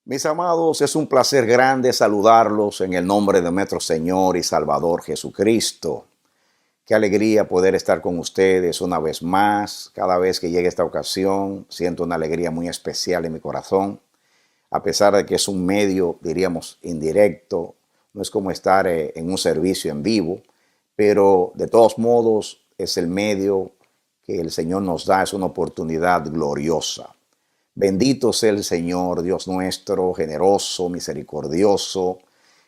Mis amados, es un placer grande saludarlos en el nombre de nuestro Señor y Salvador Jesucristo. Qué alegría poder estar con ustedes una vez más. Cada vez que llegue esta ocasión, siento una alegría muy especial en mi corazón. A pesar de que es un medio, diríamos, indirecto, no es como estar en un servicio en vivo, pero de todos modos es el medio que el Señor nos da, es una oportunidad gloriosa. Bendito sea el Señor, Dios nuestro, generoso, misericordioso,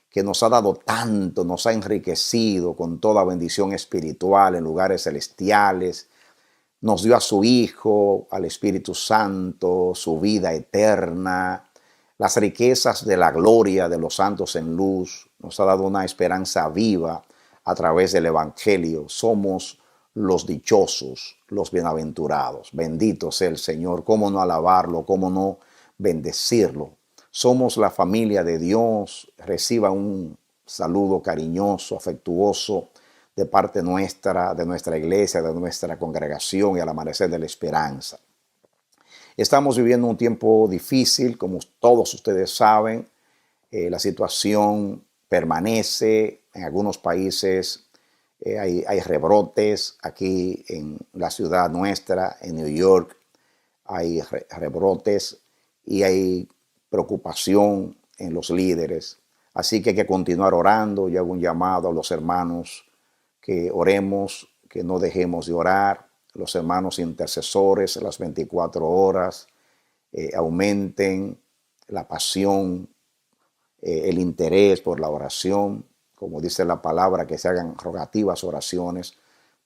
que nos ha dado tanto, nos ha enriquecido con toda bendición espiritual en lugares celestiales. Nos dio a su Hijo, al Espíritu Santo, su vida eterna, las riquezas de la gloria de los santos en luz. Nos ha dado una esperanza viva a través del Evangelio. Somos los dichosos, los bienaventurados. Bendito sea el Señor. ¿Cómo no alabarlo? ¿Cómo no bendecirlo? Somos la familia de Dios. Reciba un saludo cariñoso, afectuoso de parte nuestra, de nuestra iglesia, de nuestra congregación y al amanecer de la esperanza. Estamos viviendo un tiempo difícil, como todos ustedes saben. La situación permanece en algunos países. Hay rebrotes aquí en la ciudad nuestra, en New York. Hay rebrotes y hay preocupación en los líderes. Así que hay que continuar orando. Yo hago un llamado a los hermanos que oremos, que no dejemos de orar. Los hermanos intercesores, las 24 horas, aumenten la pasión, el interés por la oración, como dice la palabra, que se hagan rogativas oraciones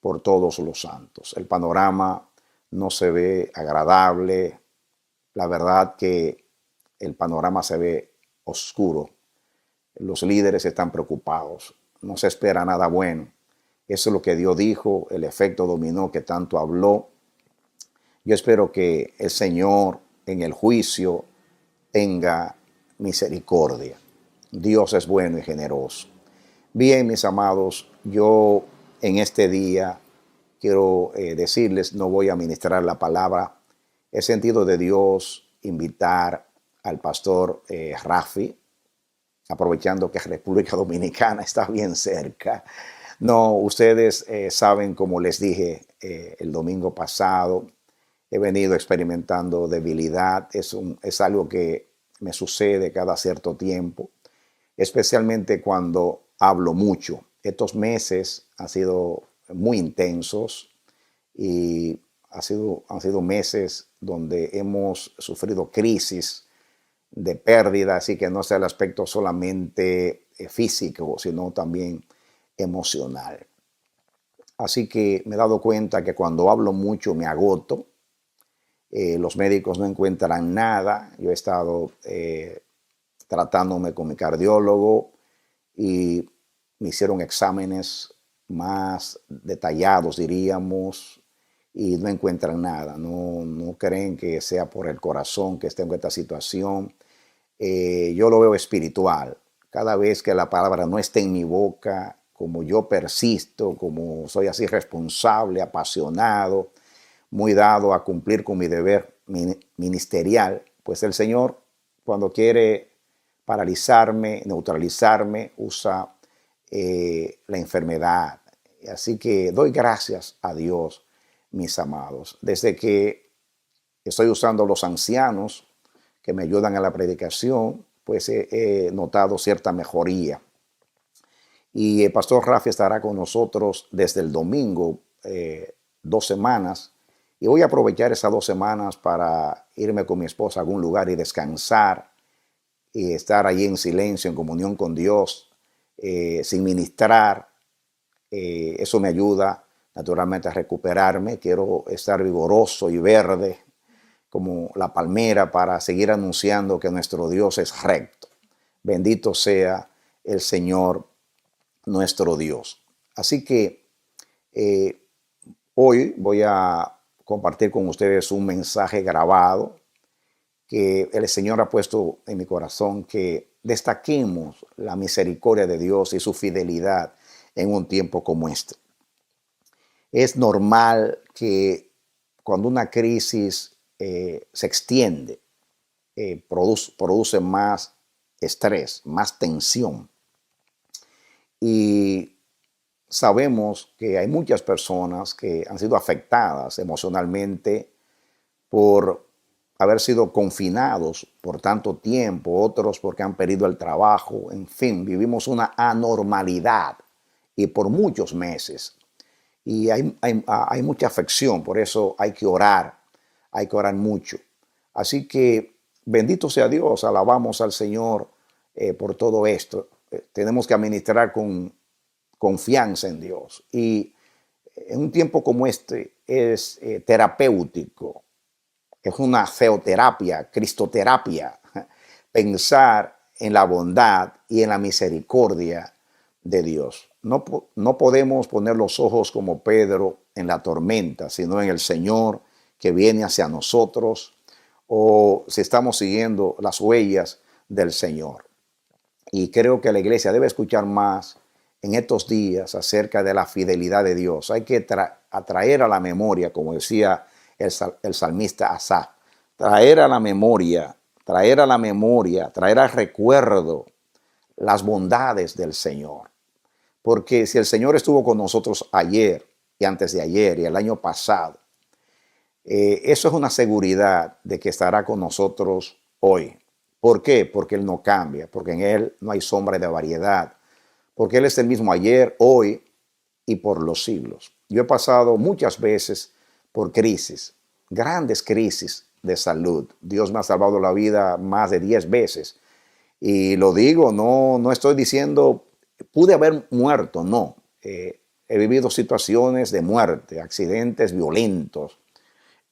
por todos los santos. El panorama no se ve agradable, la verdad que el panorama se ve oscuro. Los líderes están preocupados, no se espera nada bueno. Eso es lo que Dios dijo, el efecto dominó que tanto habló. Yo espero que el Señor en el juicio tenga misericordia. Dios es bueno y generoso. Bien, mis amados, yo en este día quiero decirles, no voy a ministrar la palabra. He sentido de Dios invitar al pastor Rafi, aprovechando que República Dominicana está bien cerca. No, ustedes saben, como les dije el domingo pasado, he venido experimentando debilidad. Es algo que me sucede cada cierto tiempo, especialmente cuando hablo mucho. Estos meses han sido muy intensos y han sido meses donde hemos sufrido crisis de pérdida, así que no es el aspecto solamente físico, sino también emocional. Así que me he dado cuenta que cuando hablo mucho me agoto. Los médicos no encuentran nada. Yo he estado tratándome con mi cardiólogo y me hicieron exámenes más detallados, diríamos, y no encuentran nada. No creen que sea por el corazón que esté en esta situación. Yo lo veo espiritual. Cada vez que la palabra no esté en mi boca, como yo persisto, como soy así responsable, apasionado, muy dado a cumplir con mi deber ministerial, pues el Señor, cuando quiere paralizarme, neutralizarme, usa la enfermedad. Así que doy gracias a Dios, mis amados. Desde que estoy usando los ancianos que me ayudan a la predicación, pues he notado cierta mejoría. Y el pastor Rafi estará con nosotros desde el domingo, 2 semanas. Y voy a aprovechar esas 2 semanas para irme con mi esposa a algún lugar y descansar y estar allí en silencio, en comunión con Dios, sin ministrar. Eso me ayuda naturalmente a recuperarme. Quiero estar vigoroso y verde como la palmera para seguir anunciando que nuestro Dios es recto. Bendito sea el Señor nuestro Dios. Así que hoy voy a compartir con ustedes un mensaje grabado que el Señor ha puesto en mi corazón, que destaquemos la misericordia de Dios y su fidelidad en un tiempo como este. Es normal que cuando una crisis se extiende, produce más estrés, más tensión. Y sabemos que hay muchas personas que han sido afectadas emocionalmente por haber sido confinados por tanto tiempo, otros porque han perdido el trabajo, en fin, vivimos una anormalidad y por muchos meses. Y hay mucha afección, por eso hay que orar mucho. Así que bendito sea Dios, alabamos al Señor por todo esto. Tenemos que administrar con confianza en Dios. Y en un tiempo como este es terapéutico, es una feoterapia, cristoterapia, pensar en la bondad y en la misericordia de Dios. No podemos poner los ojos como Pedro en la tormenta, sino en el Señor que viene hacia nosotros, o si estamos siguiendo las huellas del Señor. Y creo que la iglesia debe escuchar más en estos días acerca de la fidelidad de Dios. Hay que atraer a la memoria, como decía el salmista Asaf, traer al recuerdo las bondades del Señor. Porque si el Señor estuvo con nosotros ayer y antes de ayer y el año pasado, eso es una seguridad de que estará con nosotros hoy. ¿Por qué? Porque Él no cambia, porque en Él no hay sombra de variedad, porque Él es el mismo ayer, hoy y por los siglos. Yo he pasado muchas veces por crisis, grandes crisis de salud. Dios me ha salvado la vida más de 10 veces. Y lo digo, no estoy diciendo, pude haber muerto, no. He vivido situaciones de muerte, accidentes violentos.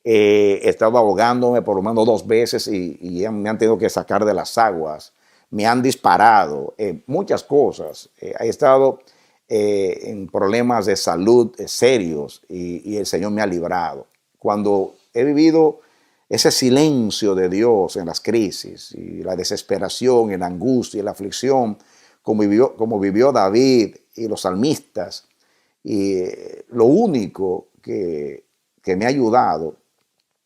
He estado ahogándome por lo menos 2 veces y me han tenido que sacar de las aguas. Me han disparado, muchas cosas. He estado en problemas de salud serios y el Señor me ha librado. Cuando he vivido ese silencio de Dios en las crisis y la desesperación, y la angustia y la aflicción, como vivió David y los salmistas, y lo único que me ha ayudado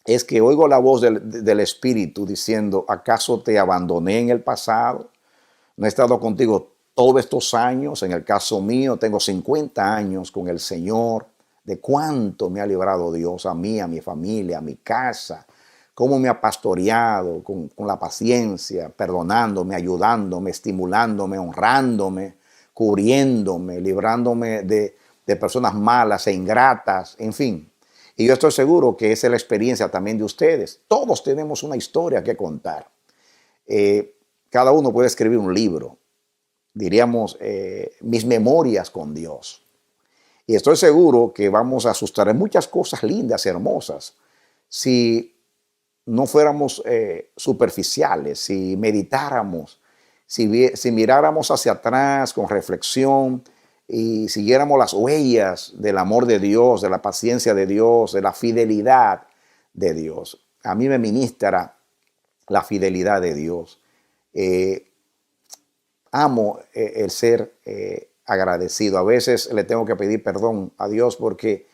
es que oigo la voz del Espíritu diciendo, ¿acaso te abandoné en el pasado? ¿No he estado contigo todos estos años? En el caso mío, tengo 50 años con el Señor. ¿De cuánto me ha librado Dios a mí, a mi familia, a mi casa? ¿Cómo me ha pastoreado con la paciencia, perdonándome, ayudándome, estimulándome, honrándome, cubriéndome, librándome de personas malas e ingratas, en fin? Y yo estoy seguro que esa es la experiencia también de ustedes. Todos tenemos una historia que contar. Cada uno puede escribir un libro, diríamos, mis memorias con Dios. Y estoy seguro que vamos a asustar en muchas cosas lindas, hermosas, si no fuéramos superficiales, si meditáramos, si miráramos hacia atrás con reflexión y siguiéramos las huellas del amor de Dios, de la paciencia de Dios, de la fidelidad de Dios. A mí me ministra la fidelidad de Dios. Amo el ser agradecido. A veces le tengo que pedir perdón a Dios porque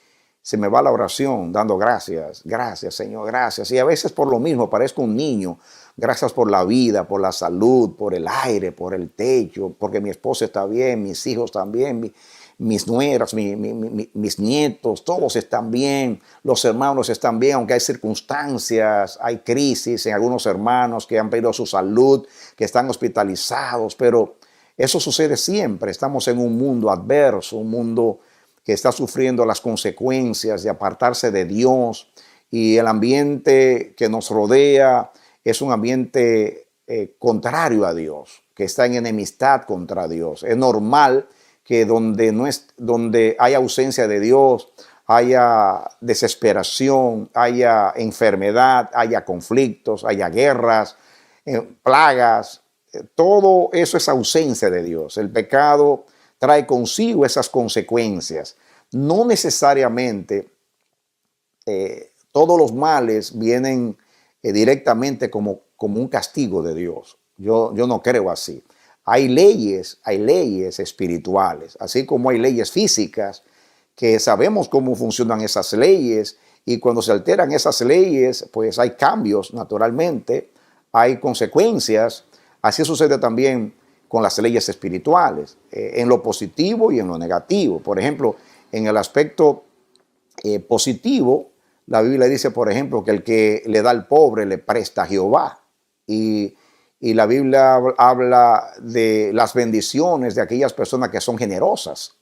se me va la oración dando gracias, gracias Señor, gracias. Y a veces por lo mismo parezco un niño. Gracias por la vida, por la salud, por el aire, por el techo, porque mi esposa está bien, mis hijos también, mis nueras, mis nietos, todos están bien, los hermanos están bien, aunque hay circunstancias, hay crisis en algunos hermanos que han perdido su salud, que están hospitalizados, pero eso sucede siempre. Estamos en un mundo adverso, un mundo que está sufriendo las consecuencias de apartarse de Dios, y el ambiente que nos rodea es un ambiente contrario a Dios, que está en enemistad contra Dios. Es normal que donde hay ausencia de Dios, haya desesperación, haya enfermedad, haya conflictos, haya guerras, plagas. Todo eso es ausencia de Dios. El pecado trae consigo esas consecuencias. No necesariamente todos los males vienen directamente como un castigo de Dios. Yo no creo así. Hay leyes espirituales, así como hay leyes físicas que sabemos cómo funcionan esas leyes, y cuando se alteran esas leyes, pues hay cambios naturalmente, hay consecuencias. Así sucede también con las leyes espirituales, en lo positivo y en lo negativo. Por ejemplo, en el aspecto positivo, la Biblia dice, por ejemplo, que el que le da al pobre le presta a Jehová. Y la Biblia habla de las bendiciones de aquellas personas que son generosas.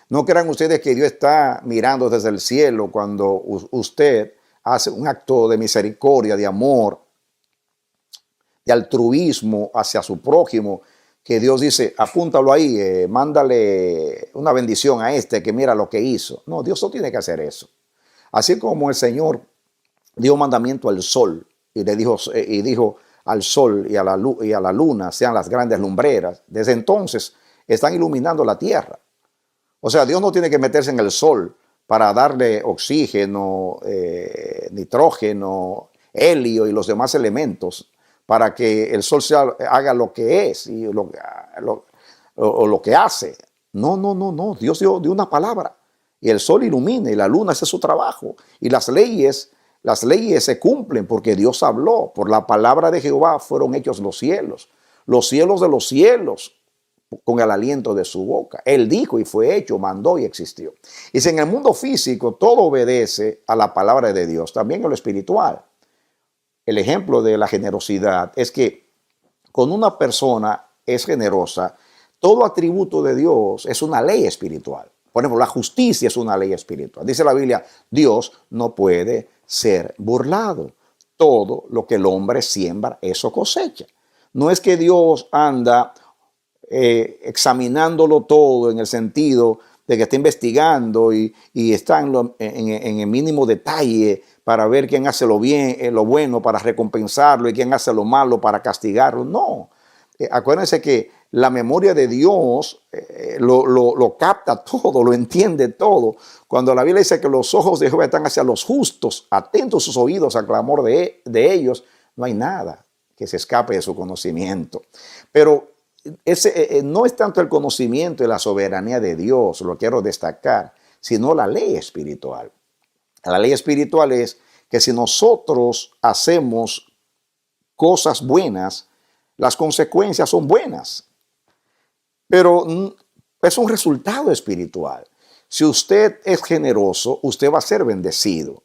No crean ustedes que Dios está mirando desde el cielo cuando usted hace un acto de misericordia, de amor, de altruismo hacia su prójimo, que Dios dice, apúntalo ahí, mándale una bendición a este que mira lo que hizo. No, Dios no tiene que hacer eso. Así como el Señor dio mandamiento al sol y dijo al sol y a la luna sean las grandes lumbreras, desde entonces están iluminando la tierra. O sea, Dios no tiene que meterse en el sol para darle oxígeno, nitrógeno, helio y los demás elementos para que el sol haga lo que es y lo que hace. No. Dios dio una palabra y el sol ilumina y la luna hace su trabajo. Y las leyes se cumplen porque Dios habló. Por la palabra de Jehová fueron hechos los cielos de los cielos, con el aliento de su boca. Él dijo y fue hecho, mandó y existió. Y si en el mundo físico todo obedece a la palabra de Dios, también en lo espiritual. El ejemplo de la generosidad es que cuando una persona es generosa, todo atributo de Dios es una ley espiritual. Por ejemplo, la justicia es una ley espiritual. Dice la Biblia, Dios no puede ser burlado. Todo lo que el hombre siembra, eso cosecha. No es que Dios anda examinándolo todo en el sentido de que está investigando y está en el mínimo detalle para ver quién hace lo bueno para recompensarlo y quién hace lo malo para castigarlo. No. Acuérdense que la memoria de Dios lo capta todo, lo entiende todo. Cuando la Biblia dice que los ojos de Jehová están hacia los justos, atentos sus oídos al clamor de ellos, no hay nada que se escape de su conocimiento. Pero no es tanto el conocimiento y la soberanía de Dios, lo quiero destacar, sino la ley espiritual. La ley espiritual es que si nosotros hacemos cosas buenas, las consecuencias son buenas. Pero es un resultado espiritual. Si usted es generoso, usted va a ser bendecido.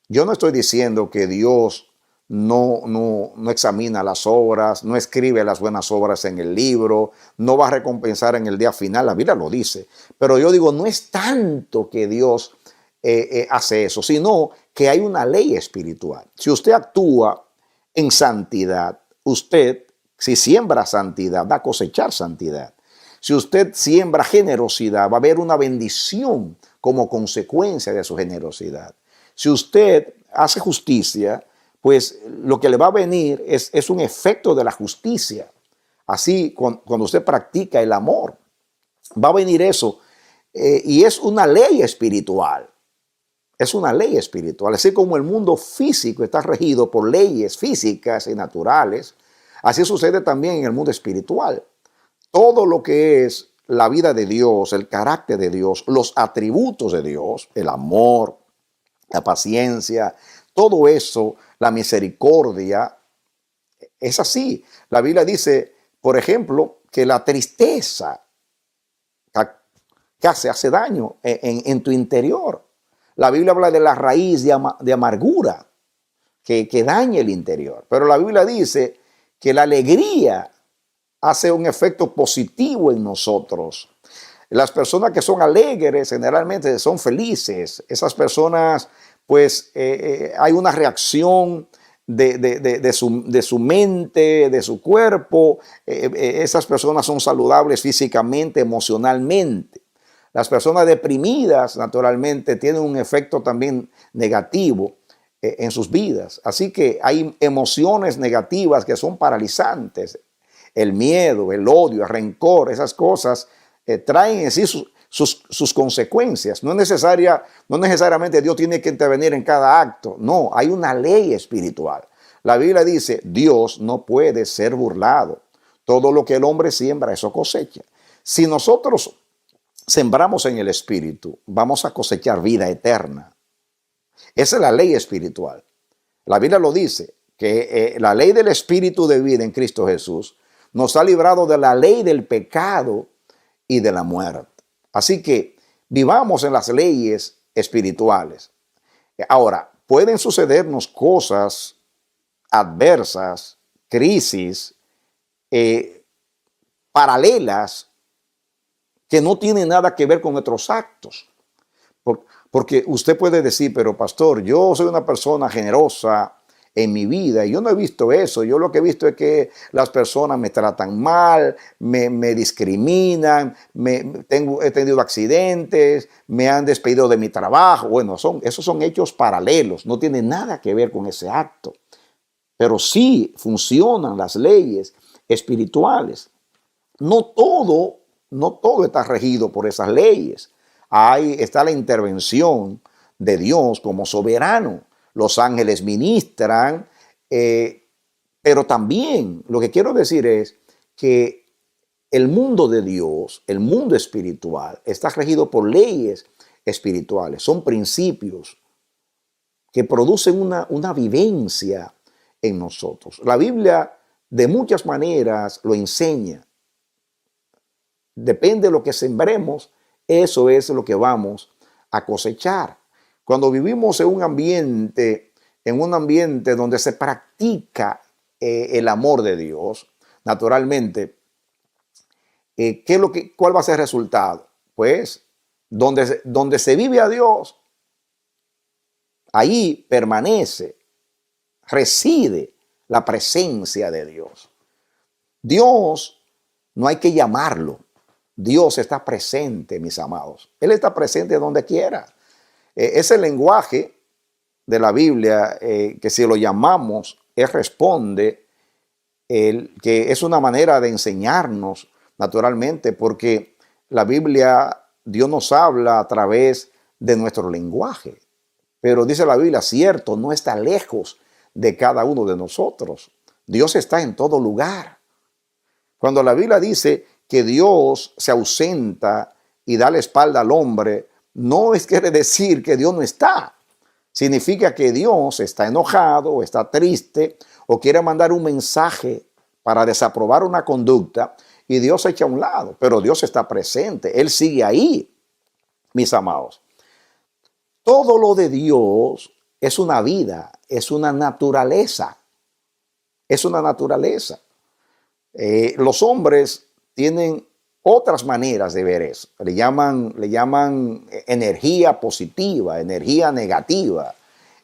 Yo no estoy diciendo que Dios no examina las obras, no escribe las buenas obras en el libro, no va a recompensar en el día final. La Biblia lo dice. Pero yo digo, no es tanto que Dios hace eso, sino que hay una ley espiritual. Si usted actúa en santidad, usted, si siembra santidad, va a cosechar santidad. Si usted siembra generosidad, va a haber una bendición como consecuencia de su generosidad. Si usted hace justicia, pues lo que le va a venir es un efecto de la justicia. Así, cuando usted practica el amor, va a venir eso. Y es una ley espiritual. Es una ley espiritual. Así como el mundo físico está regido por leyes físicas y naturales, así sucede también en el mundo espiritual. Todo lo que es la vida de Dios, el carácter de Dios, los atributos de Dios, el amor, la paciencia, todo eso, la misericordia, es así. La Biblia dice, por ejemplo, que la tristeza que hace daño en tu interior. La Biblia habla de la raíz de amargura que daña el interior. Pero la Biblia dice que la alegría hace un efecto positivo en nosotros. Las personas que son alegres generalmente son felices. Esas personas, pues, hay una reacción de su mente, de su cuerpo. Esas personas son saludables físicamente, emocionalmente. Las personas deprimidas, naturalmente, tienen un efecto también negativo en sus vidas. Así que hay emociones negativas que son paralizantes. El miedo, el odio, el rencor, esas cosas traen en sí sus consecuencias. No necesariamente Dios tiene que intervenir en cada acto. No, hay una ley espiritual. La Biblia dice, Dios no puede ser burlado. Todo lo que el hombre siembra, eso cosecha. Si nosotros sembramos en el Espíritu, vamos a cosechar vida eterna. Esa es la ley espiritual. La Biblia lo dice, que la ley del Espíritu de vida en Cristo Jesús nos ha librado de la ley del pecado y de la muerte. Así que vivamos en las leyes espirituales. Ahora, pueden sucedernos cosas adversas, crisis, paralelas, que no tienen nada que ver con nuestros actos. Porque usted puede decir, pero pastor, yo soy una persona generosa en mi vida y yo no he visto eso. Yo lo que he visto es que las personas me tratan mal, me discriminan, he tenido accidentes, me han despedido de mi trabajo. Bueno, esos son hechos paralelos, no tienen nada que ver con ese acto. Pero sí funcionan las leyes espirituales. No todo está regido por esas leyes. Ahí está la intervención de Dios como soberano. Los ángeles ministran, pero también lo que quiero decir es que el mundo de Dios, el mundo espiritual, está regido por leyes espirituales. Son principios que producen una vivencia en nosotros. La Biblia de muchas maneras lo enseña. Depende de lo que sembremos, eso es lo que vamos a cosechar. Cuando vivimos en un ambiente donde se practica el amor de Dios, naturalmente, ¿cuál va a ser el resultado? Pues donde se vive a Dios, ahí permanece, reside la presencia de Dios. Dios no hay que llamarlo. Dios está presente, mis amados. Él está presente donde quiera. Ese lenguaje de la Biblia, que si lo llamamos, Él responde, que es una manera de enseñarnos, naturalmente, porque la Biblia, Dios nos habla a través de nuestro lenguaje. Pero dice la Biblia, cierto, no está lejos de cada uno de nosotros. Dios está en todo lugar. Cuando la Biblia dice que Dios se ausenta y da la espalda al hombre, no quiere decir que Dios no está. Significa que Dios está enojado o está triste o quiere mandar un mensaje para desaprobar una conducta y Dios se echa a un lado. Pero Dios está presente, Él sigue ahí, mis amados. Todo lo de Dios es una vida, es una naturaleza. Es una naturaleza. Los hombres tienen otras maneras de ver eso. Le llaman energía positiva, energía negativa.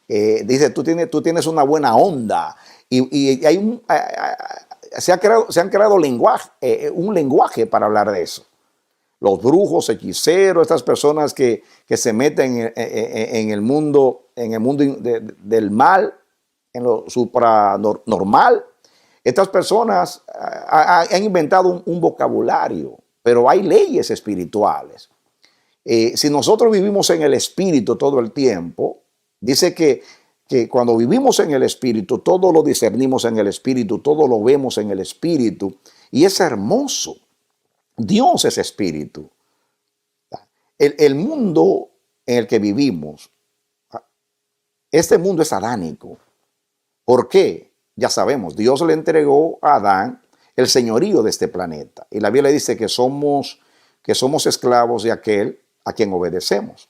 Dice, tú tienes una buena onda. Y se han creado un lenguaje para hablar de eso. Los brujos, hechiceros, estas personas que se meten en el mundo del mal, en lo supranormal. Estas personas han inventado un vocabulario, pero hay leyes espirituales. Si nosotros vivimos en el Espíritu todo el tiempo, dice que cuando vivimos en el Espíritu, todo lo discernimos en el Espíritu, todo lo vemos en el Espíritu, y es hermoso. Dios es Espíritu. El mundo en el que vivimos, este mundo es adánico. ¿Por qué? Ya sabemos, Dios le entregó a Adán el señorío de este planeta. Y la Biblia dice que somos esclavos de aquel a quien obedecemos.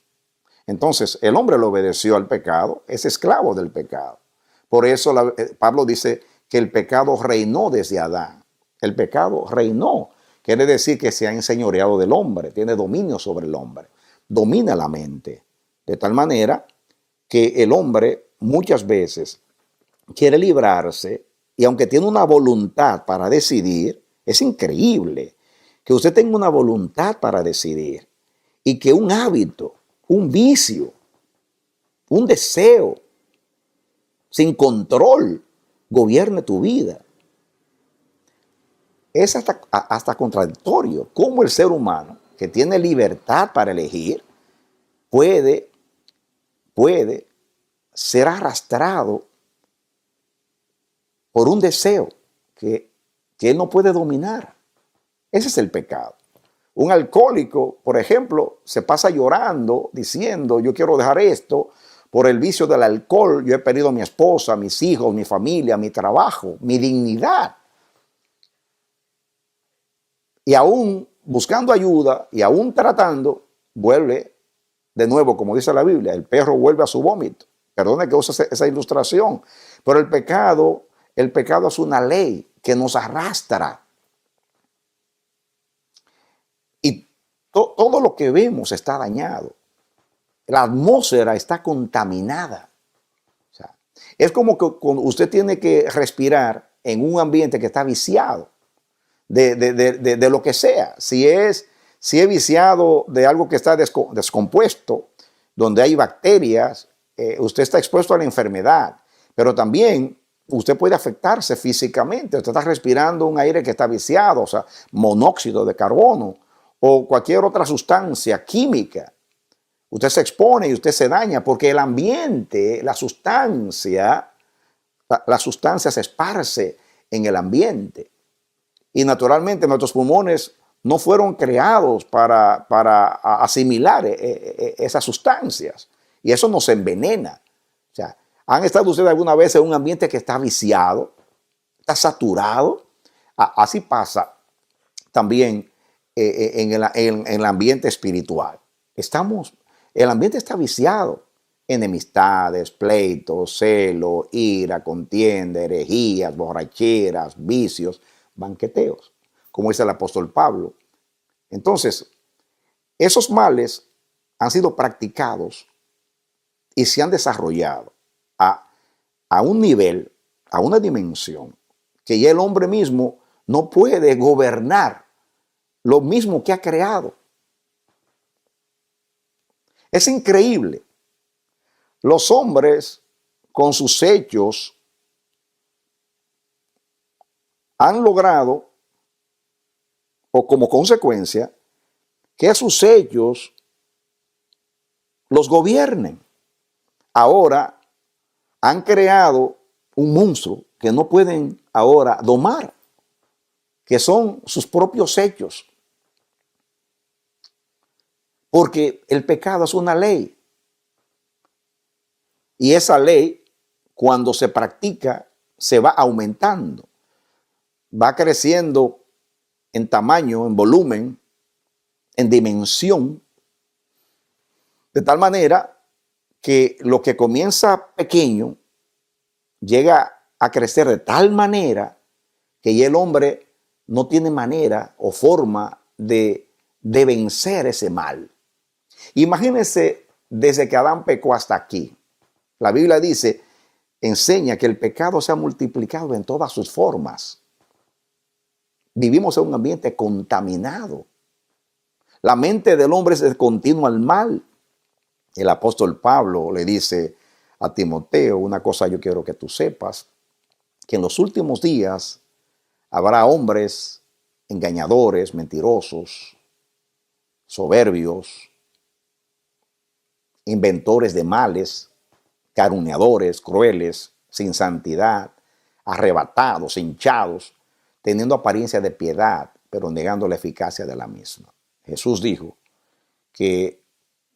Entonces, el hombre le obedeció al pecado, es esclavo del pecado. Por eso Pablo dice que el pecado reinó desde Adán. El pecado reinó. Quiere decir que se ha enseñoreado del hombre, tiene dominio sobre el hombre, domina la mente. De tal manera que el hombre muchas veces quiere librarse y aunque tiene una voluntad para decidir, es increíble que usted tenga una voluntad para decidir y que un hábito, un vicio, un deseo sin control gobierne tu vida. Es hasta contradictorio cómo el ser humano que tiene libertad para elegir puede ser arrastrado por un deseo que él no puede dominar. Ese es el pecado. Un alcohólico, por ejemplo, se pasa llorando, diciendo, yo quiero dejar esto, Por el vicio del alcohol, yo he perdido a mi esposa, mis hijos, mi familia, mi trabajo, mi dignidad. Y aún buscando ayuda y aún tratando, vuelve de nuevo, como dice la Biblia, el perro vuelve a su vómito. Perdone que use esa ilustración, pero el pecado es una ley que nos arrastra. Y todo lo que vemos está dañado. La atmósfera está contaminada. O sea, es como que usted tiene que respirar en un ambiente que está viciado de lo que sea. Si es viciado de algo que está descompuesto, donde hay bacterias, usted está expuesto a la enfermedad. Pero también usted puede afectarse físicamente. Usted está respirando un aire que está viciado, o sea, monóxido de carbono o cualquier otra sustancia química. Usted se expone y usted se daña porque el ambiente, la sustancia se esparce en el ambiente. Y naturalmente nuestros pulmones no fueron creados para asimilar esas sustancias. Y eso nos envenena. O sea, ¿han estado ustedes alguna vez en un ambiente que está viciado, está saturado? Así pasa también en el ambiente espiritual. El ambiente está viciado. Enemistades, pleitos, celo, ira, contienda, herejías, borracheras, vicios, banqueteos, como dice el apóstol Pablo. Entonces, esos males han sido practicados y se han desarrollado a un nivel, a una dimensión, que ya el hombre mismo no puede gobernar lo mismo que ha creado. Es increíble. Los hombres, con sus hechos, han logrado, o como consecuencia, que sus hechos los gobiernen. Ahora han creado un monstruo que no pueden ahora domar, que son sus propios hechos. Porque el pecado es una ley. Y esa ley, cuando se practica, se va aumentando. Va creciendo en tamaño, en volumen, en dimensión, de tal manera que lo que comienza pequeño llega a crecer de tal manera que ya el hombre no tiene manera o forma de vencer ese mal. Imagínense desde que Adán pecó hasta aquí. La Biblia dice, enseña que el pecado se ha multiplicado en todas sus formas. Vivimos en un ambiente contaminado. La mente del hombre es continua al mal. El apóstol Pablo le dice a Timoteo, una cosa yo quiero que tú sepas, que en los últimos días habrá hombres engañadores, mentirosos, soberbios, inventores de males, calumniadores, crueles, sin santidad, arrebatados, hinchados, teniendo apariencia de piedad, pero negando la eficacia de la misma. Jesús dijo que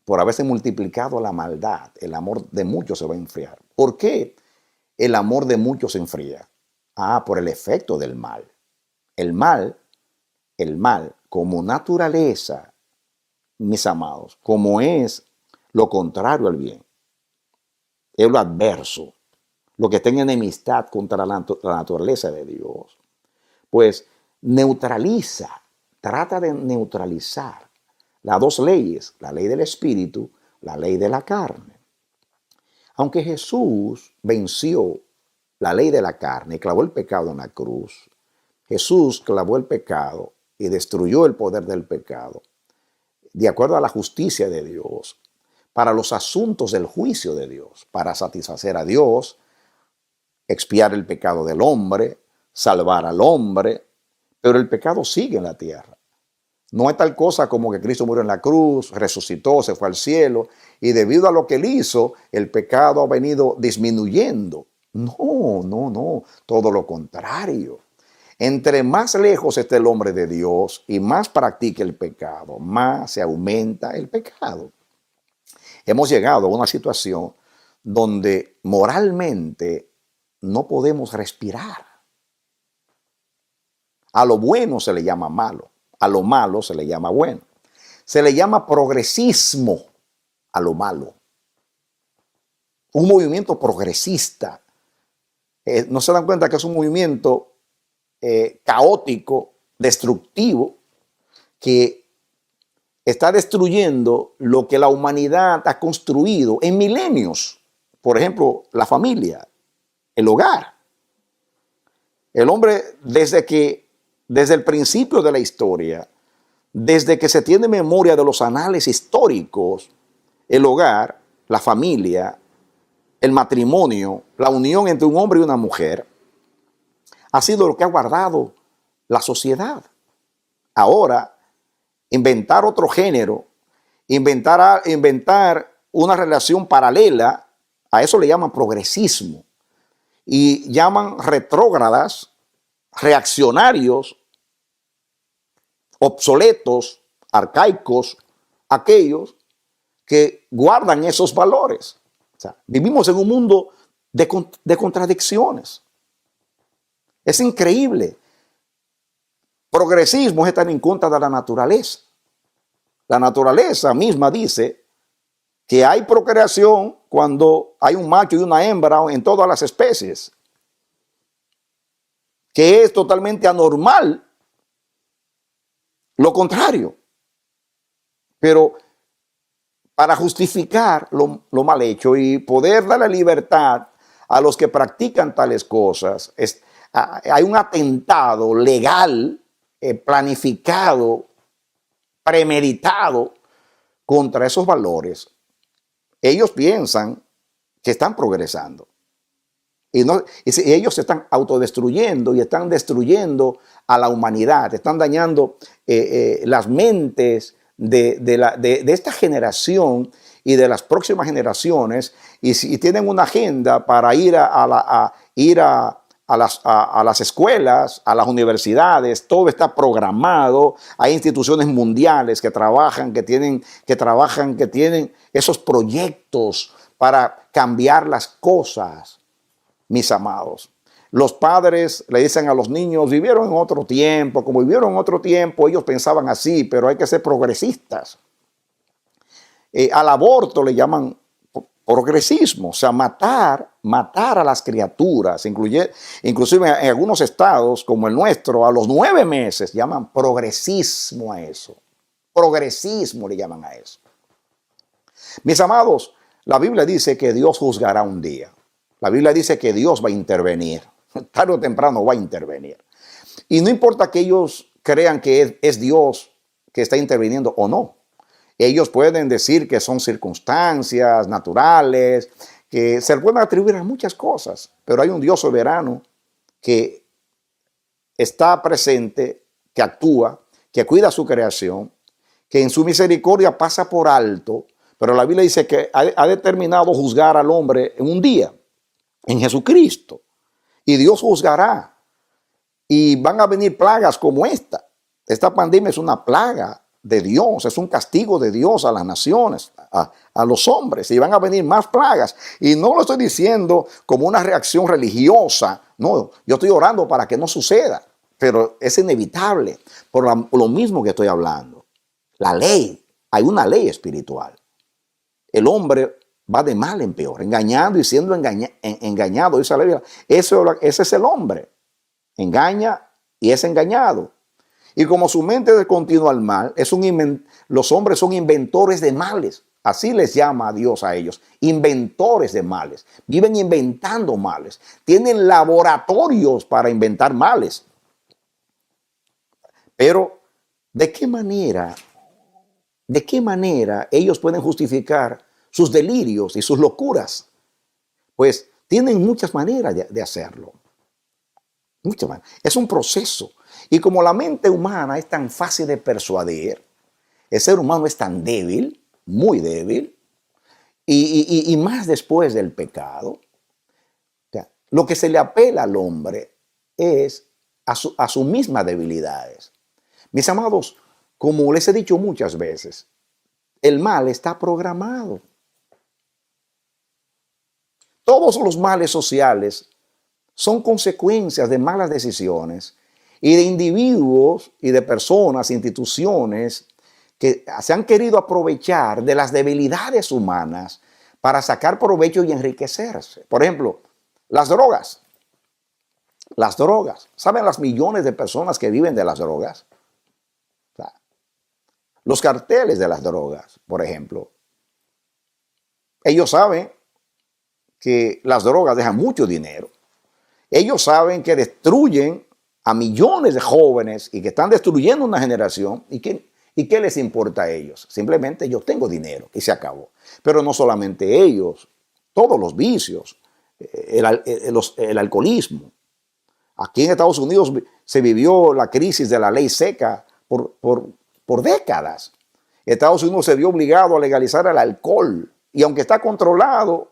por haberse multiplicado la maldad, el amor de muchos se va a enfriar. ¿Por qué el amor de muchos se enfría? Por el efecto del mal. El mal, como naturaleza, mis amados, como es lo contrario al bien, es lo adverso, lo que está en enemistad contra la naturaleza de Dios, pues trata de neutralizar las dos leyes, la ley del espíritu, la ley de la carne. Aunque Jesús venció la ley de la carne y clavó el pecado en la cruz, Jesús clavó el pecado y destruyó el poder del pecado, de acuerdo a la justicia de Dios, para los asuntos del juicio de Dios, para satisfacer a Dios, expiar el pecado del hombre, salvar al hombre, pero el pecado sigue en la tierra. No es tal cosa como que Cristo murió en la cruz, resucitó, se fue al cielo, y debido a lo que él hizo, el pecado ha venido disminuyendo. No, todo lo contrario. Entre más lejos esté el hombre de Dios y más practique el pecado, más se aumenta el pecado. Hemos llegado a una situación donde moralmente no podemos respirar. A lo bueno se le llama malo, a lo malo se le llama bueno. Se le llama progresismo a lo malo. Un movimiento progresista. No se dan cuenta que es un movimiento caótico, destructivo, que está destruyendo lo que la humanidad ha construido en milenios. Por ejemplo, la familia, el hogar. El hombre, desde el principio de la historia, desde que se tiene memoria de los anales históricos, el hogar, la familia, el matrimonio, la unión entre un hombre y una mujer, ha sido lo que ha guardado la sociedad. Ahora, inventar otro género, inventar una relación paralela, a eso le llaman progresismo. Y llaman retrógradas, reaccionarios, obsoletos, arcaicos, aquellos que guardan esos valores. O sea, vivimos en un mundo de contradicciones. Es increíble. Progresismo es estar en contra de la naturaleza. La naturaleza misma dice que hay procreación cuando hay un macho y una hembra en todas las especies, que es totalmente anormal lo contrario. Pero para justificar lo mal hecho y poder darle libertad a los que practican tales cosas, hay un atentado legal, planificado, premeditado contra esos valores. Ellos piensan que están progresando. Y ellos se están autodestruyendo y están destruyendo a la humanidad, están dañando las mentes de esta generación y de las próximas generaciones, y tienen una agenda para ir a las escuelas, a las universidades. Todo está programado. Hay instituciones mundiales que tienen esos proyectos para cambiar las cosas. Mis amados, los padres le dicen a los niños, vivieron en otro tiempo, como vivieron en otro tiempo, ellos pensaban así, pero hay que ser progresistas. Al aborto le llaman progresismo, o sea, matar a las criaturas, inclusive en algunos estados como el nuestro, a los 9 meses llaman progresismo a eso. Progresismo le llaman a eso. Mis amados, la Biblia dice que Dios juzgará un día. La Biblia dice que Dios va a intervenir, tarde o temprano va a intervenir. Y no importa que ellos crean que es Dios que está interviniendo o no. Ellos pueden decir que son circunstancias naturales, que se le pueden atribuir a muchas cosas, pero hay un Dios soberano que está presente, que actúa, que cuida su creación, que en su misericordia pasa por alto, pero la Biblia dice que ha determinado juzgar al hombre en un día, en Jesucristo. Y Dios juzgará. Y van a venir plagas como esta. Esta pandemia es una plaga de Dios, es un castigo de Dios a las naciones, a los hombres. Y van a venir más plagas. Y no lo estoy diciendo como una reacción religiosa. No, yo estoy orando para que no suceda. Pero es inevitable por lo mismo que estoy hablando. La ley, hay una ley espiritual. El hombre va de mal en peor, engañando y siendo engañado. Dice la Biblia, ese es el hombre. Engaña y es engañado. Y como su mente es de continuo al mal, los hombres son inventores de males. Así les llama a Dios a ellos, inventores de males. Viven inventando males. Tienen laboratorios para inventar males. Pero, ¿de qué manera ellos pueden justificar sus delirios y sus locuras? Pues tienen muchas maneras de hacerlo. Muchas maneras. Es un proceso. Y como la mente humana es tan fácil de persuadir, el ser humano es tan débil, muy débil, y más después del pecado, lo que se le apela al hombre es a sus mismas debilidades. Mis amados, como les he dicho muchas veces, el mal está programado. Todos los males sociales son consecuencias de malas decisiones y de individuos y de personas, instituciones que se han querido aprovechar de las debilidades humanas para sacar provecho y enriquecerse. Por ejemplo, las drogas. Las drogas. ¿Saben las millones de personas que viven de las drogas? O sea, los carteles de las drogas, por ejemplo. Ellos saben que las drogas dejan mucho dinero. Ellos saben que destruyen a millones de jóvenes y que están destruyendo una generación. ¿Y qué les importa a ellos? Simplemente yo tengo dinero y se acabó. Pero no solamente ellos, todos los vicios, el alcoholismo. Aquí en Estados Unidos se vivió la crisis de la ley seca por décadas. Estados Unidos se vio obligado a legalizar el alcohol. Y aunque está controlado,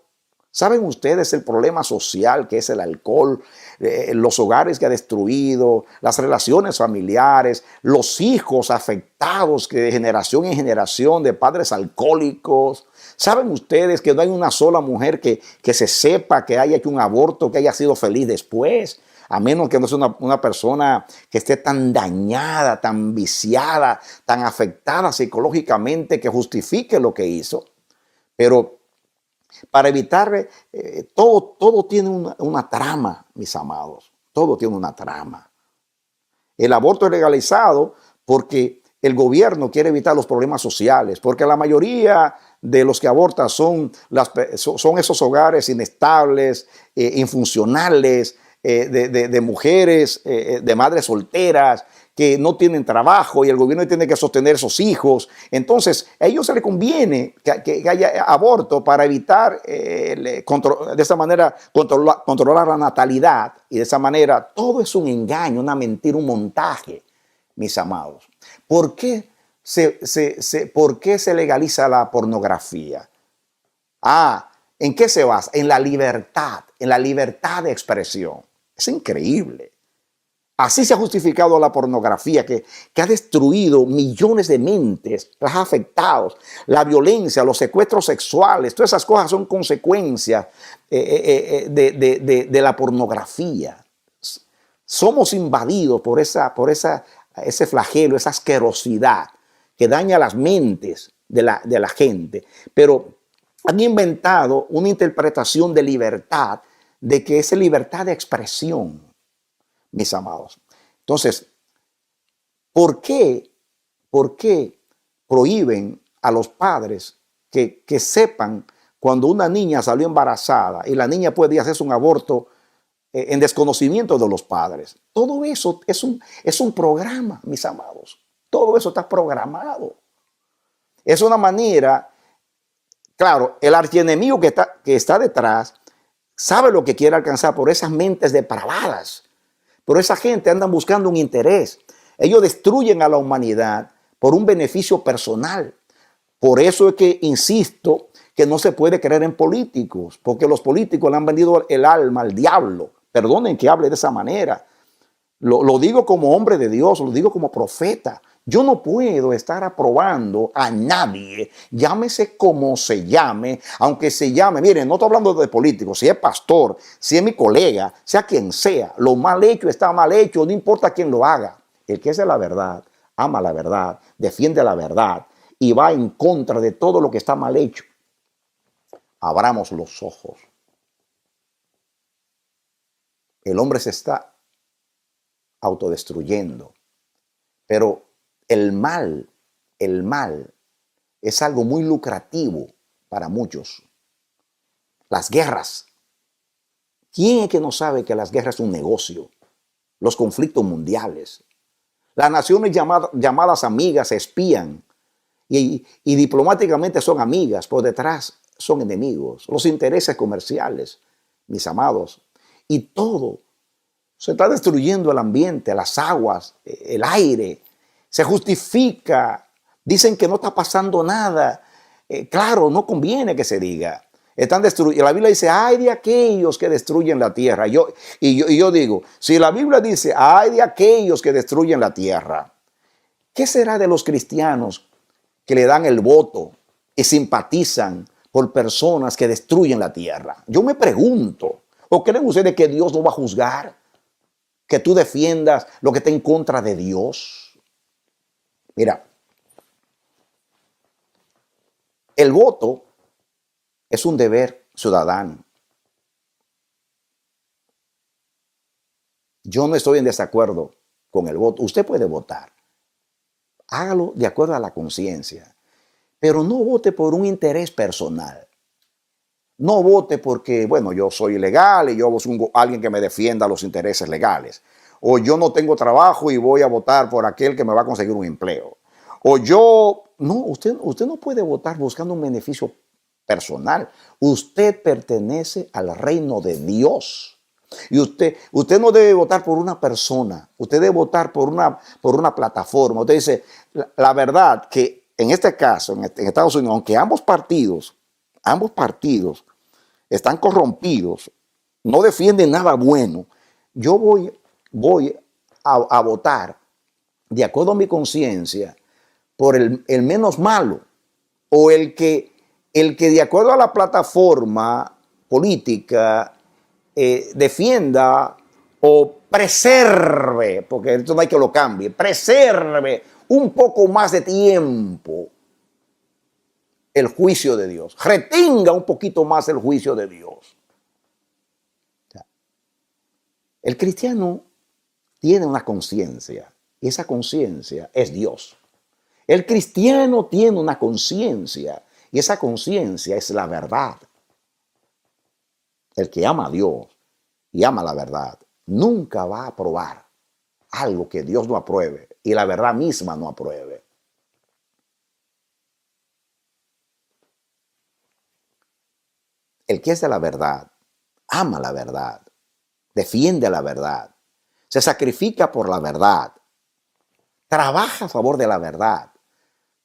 ¿saben ustedes el problema social que es el alcohol? Los hogares que ha destruido, las relaciones familiares, los hijos afectados que de generación en generación de padres alcohólicos. ¿Saben ustedes que no hay una sola mujer que se sepa que haya hecho un aborto, que haya sido feliz después? A menos que no sea una persona que esté tan dañada, tan viciada, tan afectada psicológicamente que justifique lo que hizo. Pero para evitar, todo tiene una trama, mis amados. Todo tiene una trama. El aborto es legalizado porque el gobierno quiere evitar los problemas sociales, porque la mayoría de los que abortan son esos hogares inestables, infuncionales, de mujeres, de madres solteras que no tienen trabajo y el gobierno tiene que sostener esos hijos. Entonces, a ellos se les conviene que haya aborto para evitar, de esa manera, controlar la natalidad. Y de esa manera, todo es un engaño, una mentira, un montaje, mis amados. ¿Por qué se legaliza la pornografía? ¿En qué se basa? En la libertad de expresión. Es increíble. Así se ha justificado la pornografía que ha destruido millones de mentes, las ha afectado. La violencia, los secuestros sexuales, todas esas cosas son consecuencias de la pornografía. Somos invadidos por ese flagelo, esa asquerosidad que daña las mentes de la gente. Pero han inventado una interpretación de libertad, de que es libertad de expresión, mis amados. Entonces, ¿por qué prohíben a los padres que sepan cuando una niña salió embarazada y la niña puede hacerse un aborto en desconocimiento de los padres? Todo eso es un programa, mis amados. Todo eso está programado. Es una manera. Claro, el archienemigo que está detrás sabe lo que quiere alcanzar por esas mentes depravadas. Pero esa gente anda buscando un interés. Ellos destruyen a la humanidad por un beneficio personal. Por eso es que insisto que no se puede creer en políticos, porque los políticos le han vendido el alma al diablo. Perdonen que hable de esa manera. Lo digo como hombre de Dios, lo digo como profeta. Yo no puedo estar aprobando a nadie, llámese como se llame, aunque se llame, miren, no estoy hablando de políticos, si es pastor, si es mi colega, sea quien sea, lo mal hecho está mal hecho, no importa quién lo haga. El que es de la verdad, ama la verdad, defiende la verdad y va en contra de todo lo que está mal hecho. Abramos los ojos. El hombre se está autodestruyendo, pero el mal es algo muy lucrativo para muchos. Las guerras. ¿Quién es que no sabe que las guerras son un negocio? Los conflictos mundiales. Las naciones llamadas amigas se espían y diplomáticamente son amigas, por detrás son enemigos. Los intereses comerciales, mis amados. Y todo se está destruyendo el ambiente, las aguas, el aire. Se justifica, dicen que no está pasando nada. Claro, no conviene que se diga. Están destruyendo. La Biblia dice, ay de aquellos que destruyen la tierra. Y yo digo, si la Biblia dice, ay de aquellos que destruyen la tierra, ¿qué será de los cristianos que le dan el voto y simpatizan por personas que destruyen la tierra. Yo me pregunto, ¿o creen ustedes que Dios no va a juzgar? Que tú defiendas lo que está en contra de Dios. Mira, el voto es un deber ciudadano. Yo no estoy en desacuerdo con el voto. Usted puede votar. Hágalo de acuerdo a la conciencia. Pero no vote por un interés personal. No vote porque, bueno, yo soy legal y yo busco a alguien que me defienda los intereses legales. O yo no tengo trabajo y voy a votar por aquel que me va a conseguir un empleo. O yo, no, usted no puede votar buscando un beneficio personal. Usted pertenece al reino de Dios. Y usted no debe votar por una persona. Usted debe votar por una plataforma. Usted dice, la verdad que en este caso, en Estados Unidos, aunque ambos partidos están corrompidos, no defienden nada bueno, yo voy a votar de acuerdo a mi conciencia por el menos malo o el que de acuerdo a la plataforma política defienda o preserve, porque esto no hay que lo cambie, preserve un poco más de tiempo el juicio de Dios, retenga un poquito más el juicio de Dios. El cristiano tiene una conciencia y esa conciencia es Dios. El cristiano tiene una conciencia y esa conciencia es la verdad. El que ama a Dios y ama la verdad nunca va a aprobar algo que Dios no apruebe y la verdad misma no apruebe. El que es de la verdad, ama la verdad, defiende la verdad, se sacrifica por la verdad, trabaja a favor de la verdad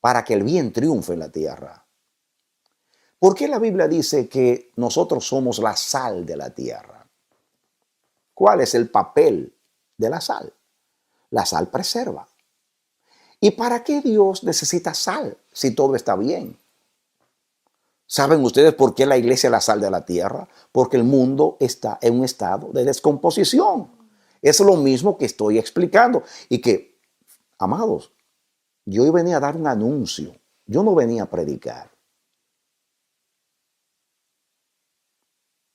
para que el bien triunfe en la tierra. ¿Por qué la Biblia dice que nosotros somos la sal de la tierra? ¿Cuál es el papel de la sal? La sal preserva. ¿Y para qué Dios necesita sal si todo está bien? ¿Saben ustedes por qué la iglesia es la sal de la tierra? Porque el mundo está en un estado de descomposición. Es lo mismo que estoy explicando. Y que, amados, yo hoy venía a dar un anuncio. Yo no venía a predicar.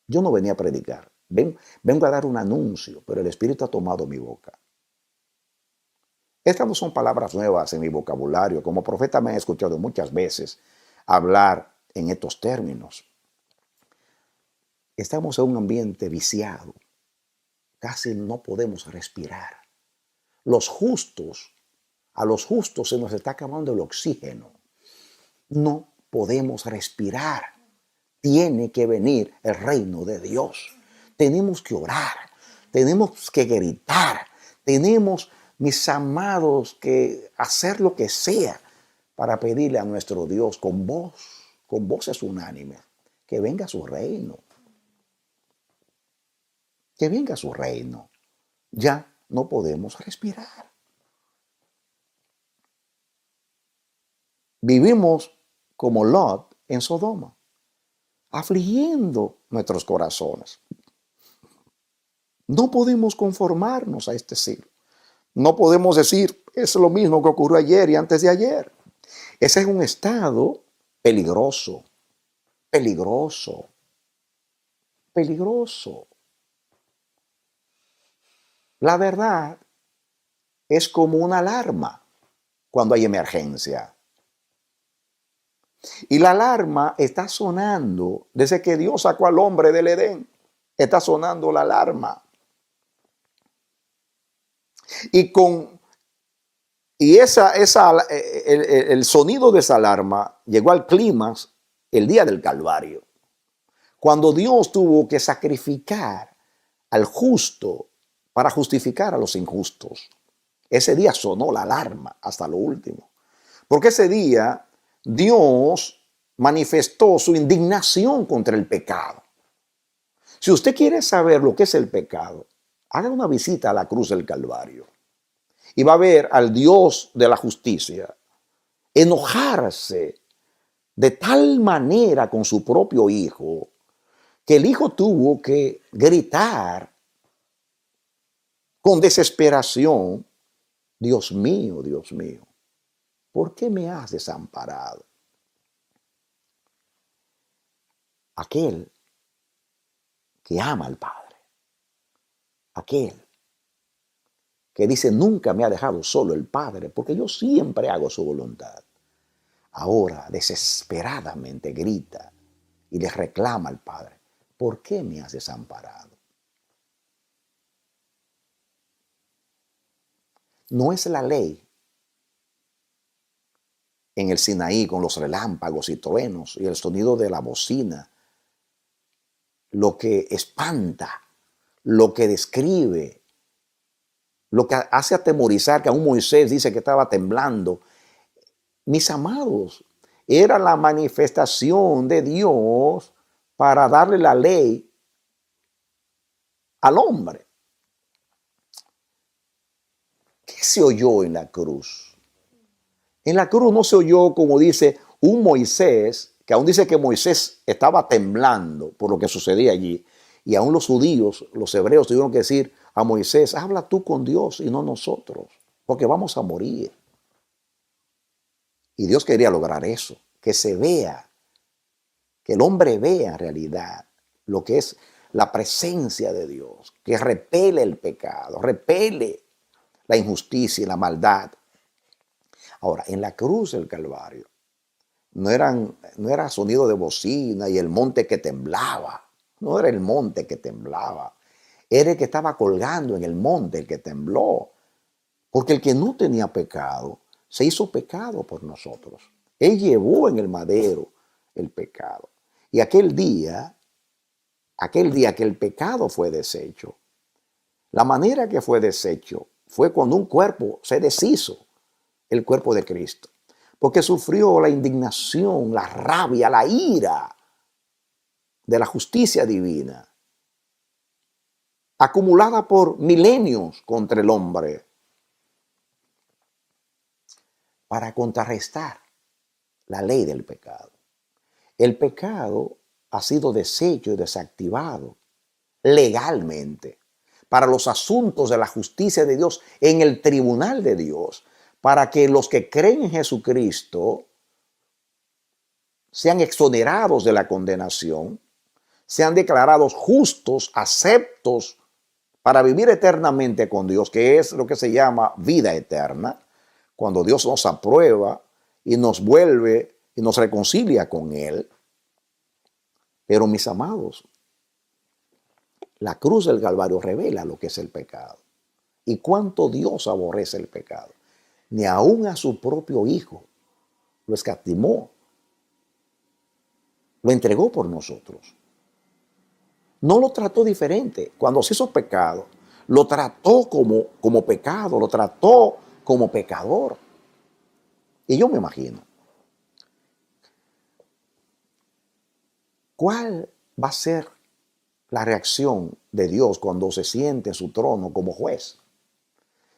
Yo no venía a predicar. Vengo a dar un anuncio, pero el Espíritu ha tomado mi boca. Estas no son palabras nuevas en mi vocabulario. Como profeta me he escuchado muchas veces hablar en estos términos. Estamos en un ambiente viciado. Casi no podemos respirar. A los justos se nos está acabando el oxígeno. No podemos respirar. Tiene que venir el reino de Dios. Tenemos que orar. Tenemos que gritar. Tenemos, mis amados, que hacer lo que sea para pedirle a nuestro Dios con voces unánimes, que venga su reino. Que venga su reino. Ya no podemos respirar. Vivimos como Lot en Sodoma, afligiendo nuestros corazones. No podemos conformarnos a este siglo. No podemos decir, es lo mismo que ocurrió ayer y antes de ayer. Ese es un estado peligroso, peligroso, peligroso. La verdad es como una alarma cuando hay emergencia. Y la alarma está sonando desde que Dios sacó al hombre del Edén. Está sonando la alarma. El sonido de esa alarma llegó al clímax el día del Calvario. Cuando Dios tuvo que sacrificar al justo para justificar a los injustos. Ese día sonó la alarma hasta lo último. Porque ese día Dios manifestó su indignación contra el pecado. Si usted quiere saber lo que es el pecado, haga una visita a la cruz del Calvario y va a ver al Dios de la justicia enojarse de tal manera con su propio hijo, que el hijo tuvo que gritar con desesperación: Dios mío, ¿por qué me has desamparado? Aquel que ama al Padre, aquel que dice: nunca me ha dejado solo el Padre, porque yo siempre hago su voluntad. Ahora desesperadamente grita y le reclama al Padre: ¿por qué me has desamparado? No es la ley en el Sinaí con los relámpagos y truenos y el sonido de la bocina lo que espanta, lo que describe, lo que hace atemorizar, que aún Moisés dice que estaba temblando. Mis amados, era la manifestación de Dios para darle la ley al hombre. ¿Qué se oyó en la cruz? En la cruz no se oyó, como dice, un Moisés, que aún dice que Moisés estaba temblando por lo que sucedía allí. Y aún los judíos, los hebreos, tuvieron que decir a Moisés: habla tú con Dios y no nosotros, porque vamos a morir. Y Dios quería lograr eso, que se vea, que el hombre vea en realidad lo que es la presencia de Dios, que repele el pecado, repele la injusticia y la maldad. Ahora, en la cruz del Calvario, no era sonido de bocina y el monte que temblaba. No era el monte que temblaba. Era el que estaba colgando en el monte el que tembló. Porque el que no tenía pecado se hizo pecado por nosotros. Él llevó en el madero el pecado. Y aquel día que el pecado fue deshecho, la manera que fue deshecho fue cuando un cuerpo se deshizo, el cuerpo de Cristo. Porque sufrió la indignación, la rabia, la ira de la justicia divina, acumulada por milenios contra el hombre, para contrarrestar la ley del pecado. El pecado ha sido deshecho y desactivado legalmente para los asuntos de la justicia de Dios en el tribunal de Dios, para que los que creen en Jesucristo sean exonerados de la condenación, sean declarados justos, aceptos para vivir eternamente con Dios, que es lo que se llama vida eterna, cuando Dios nos aprueba y nos vuelve y nos reconcilia con Él. Pero mis amados, la cruz del Calvario revela lo que es el pecado y cuánto Dios aborrece el pecado. Ni aún a su propio Hijo lo escatimó, lo entregó por nosotros. No lo trató diferente. Cuando se hizo pecado, lo trató como pecado, lo trató como pecador. Y yo me imagino, ¿cuál va a ser la reacción de Dios cuando se siente en su trono como juez?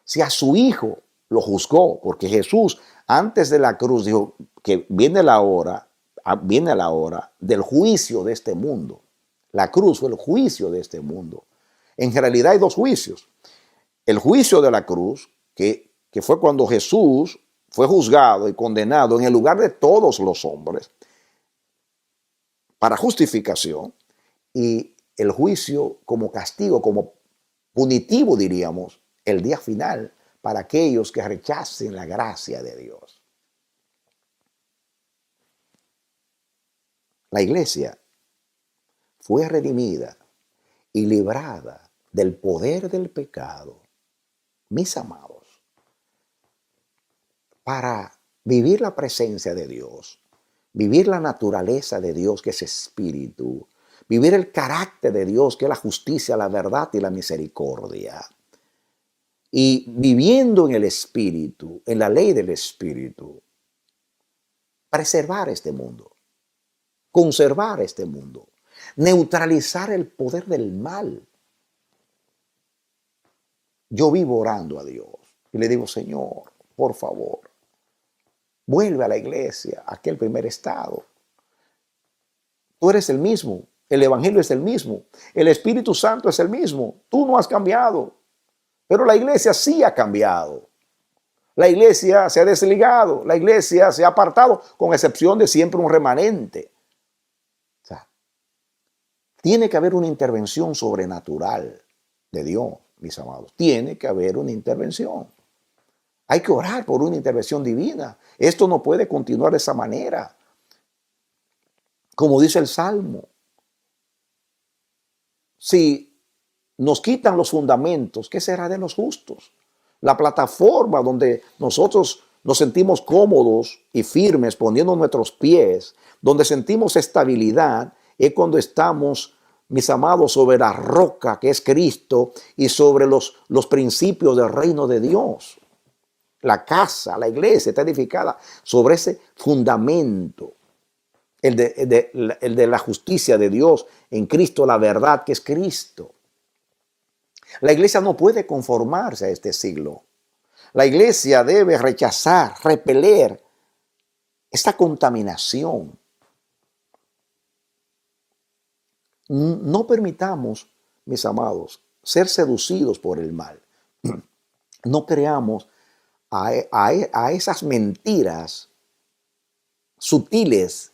Si a su Hijo lo juzgó, porque Jesús antes de la cruz dijo que viene la hora del juicio de este mundo. La cruz fue el juicio de este mundo. En realidad hay dos juicios. El juicio de la cruz, que fue cuando Jesús fue juzgado y condenado en el lugar de todos los hombres para justificación, y el juicio como castigo, como punitivo, diríamos, el día final para aquellos que rechacen la gracia de Dios. La iglesia fue redimida y librada del poder del pecado, mis amados, para vivir la presencia de Dios, vivir la naturaleza de Dios, que es espíritu, vivir el carácter de Dios, que es la justicia, la verdad y la misericordia. Y viviendo en el espíritu, en la ley del espíritu, preservar este mundo, conservar este mundo, neutralizar el poder del mal. Yo vivo orando a Dios y le digo: Señor, por favor, Vuelve a la iglesia, a aquel primer estado. Tú eres el mismo, el evangelio es el mismo, el Espíritu Santo es el mismo, tú no has cambiado, pero la iglesia sí ha cambiado. La iglesia se ha desligado, la iglesia se ha apartado, con excepción de siempre un remanente. O sea, tiene que haber una intervención sobrenatural de Dios, mis amados. Tiene que haber una intervención. Hay que orar por una intervención divina. Esto no puede continuar de esa manera. Como dice el Salmo, si nos quitan los fundamentos, ¿qué será de los justos? La plataforma donde nosotros nos sentimos cómodos y firmes poniendo nuestros pies, donde sentimos estabilidad, es cuando estamos, mis amados, sobre la roca que es Cristo y sobre los principios del reino de Dios. La casa, la iglesia está edificada sobre ese fundamento, el de la justicia de Dios en Cristo, la verdad que es Cristo. La iglesia no puede conformarse a este siglo. La iglesia debe rechazar, repeler esta contaminación. No permitamos, mis amados, ser seducidos por el mal. No creamos a esas mentiras sutiles,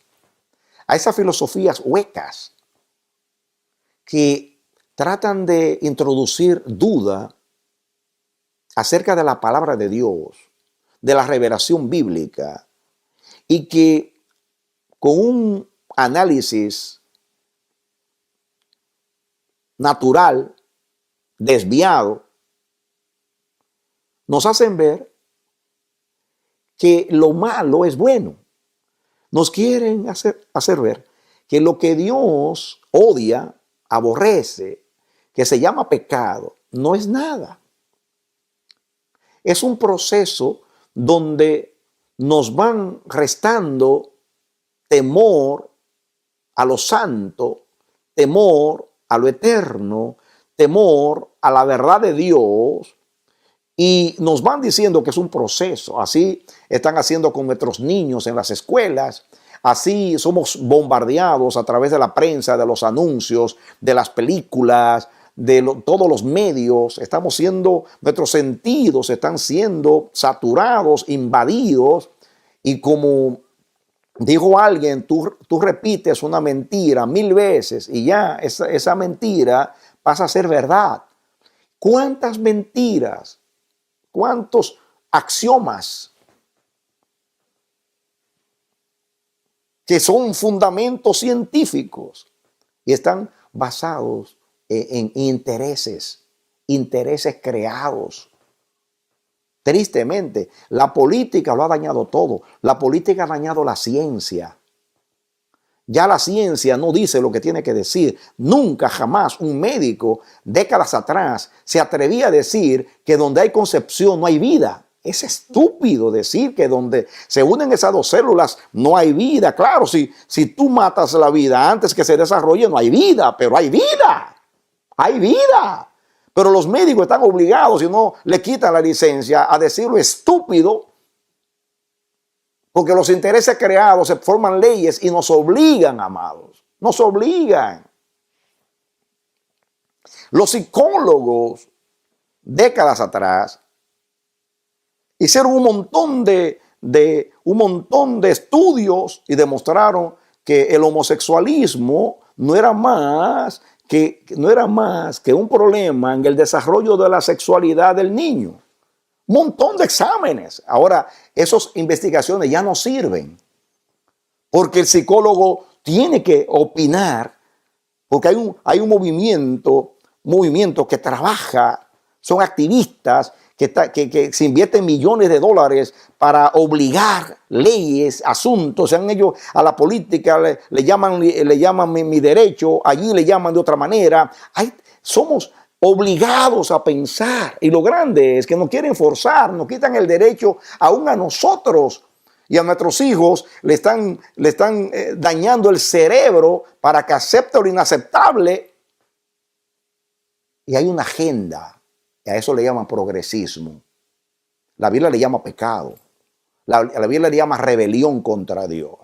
a esas filosofías huecas que tratan de introducir duda acerca de la palabra de Dios, de la revelación bíblica, y que con un análisis natural, desviado, nos hacen ver que lo malo es bueno. Nos quieren hacer ver que lo que Dios odia, aborrece, que se llama pecado, no es nada. Es un proceso donde nos van restando temor a lo santo, temor a lo eterno, temor a la verdad de Dios, y nos van diciendo que es un proceso. Así están haciendo con nuestros niños en las escuelas. Así somos bombardeados a través de la prensa, de los anuncios, de las películas, todos los medios. Nuestros sentidos están siendo saturados, invadidos. Y como dijo alguien, tú repites una mentira 1000 veces y ya esa mentira pasa a ser verdad. ¿Cuántas mentiras? ¿Cuántos axiomas que son fundamentos científicos y están basados en intereses creados? Tristemente, la política lo ha dañado todo. La política ha dañado la ciencia. Ya la ciencia no dice lo que tiene que decir. Nunca, jamás un médico, décadas atrás, se atrevía a decir que donde hay concepción no hay vida. Es estúpido decir que donde se unen esas dos células no hay vida. Claro, si tú matas la vida antes que se desarrolle, no hay vida, pero hay vida. Hay vida. Pero los médicos están obligados, si no le quitan la licencia, a decirlo estúpido, porque los intereses creados se forman leyes y nos obligan, amados. Nos obligan. Los psicólogos, décadas atrás, hicieron un montón de estudios y demostraron que el homosexualismo no era más que un problema en el desarrollo de la sexualidad del niño. Un montón de exámenes. Ahora, esas investigaciones ya no sirven, porque el psicólogo tiene que opinar, porque hay un movimiento que trabaja, son activistas que se invierten millones de dólares para obligar leyes, asuntos. Sean ellos a la política, le llaman mi derecho, allí le llaman de otra manera. Somos obligados a pensar, y lo grande es que nos quieren forzar, nos quitan el derecho aún a nosotros y a nuestros hijos, le están dañando el cerebro para que acepte lo inaceptable. Y hay una agenda, y a eso le llaman progresismo. La Biblia le llama pecado. La Biblia le llama rebelión contra Dios.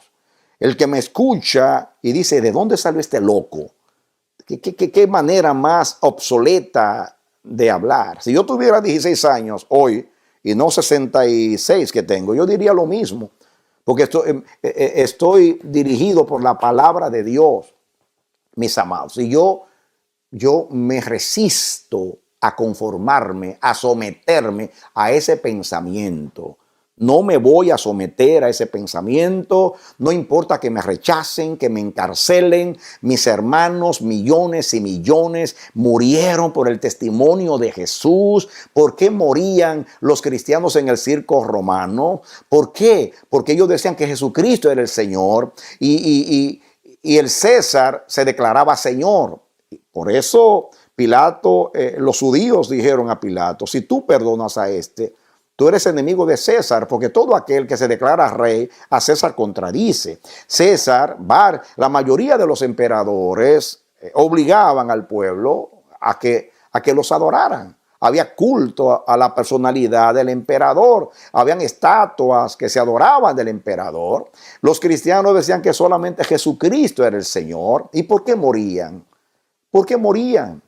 El que me escucha y dice, ¿de dónde salió este loco? ¿Qué manera más obsoleta de hablar? Si yo tuviera 16 años hoy y no 66 que tengo, yo diría lo mismo, porque estoy dirigido por la palabra de Dios, mis amados. Y yo me resisto a conformarme, a someterme a ese pensamiento. No me voy a someter a ese pensamiento, no importa que me rechacen, que me encarcelen. Mis hermanos, millones y millones, murieron por el testimonio de Jesús. ¿Por qué morían los cristianos en el circo romano? ¿Por qué? Porque ellos decían que Jesucristo era el Señor y el César se declaraba Señor. Por eso Pilato, los judíos dijeron a Pilato, si tú perdonas a este, tú eres enemigo de César, porque todo aquel que se declara rey a César contradice. César, la mayoría de los emperadores obligaban al pueblo a que los adoraran. Había culto a la personalidad del emperador. Habían estatuas que se adoraban del emperador. Los cristianos decían que solamente Jesucristo era el Señor. ¿Y por qué morían? ¿Por qué morían?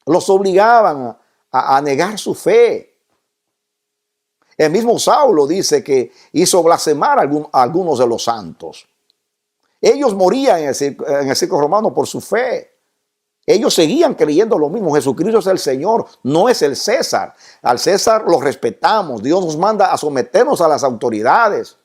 Los obligaban a negar su fe. El mismo Saulo dice que hizo blasfemar a algunos de los santos. Ellos morían en el circo romano por su fe. Ellos seguían creyendo lo mismo. Jesucristo es el Señor, no es el César. Al César lo respetamos. Dios nos manda a someternos a las autoridades.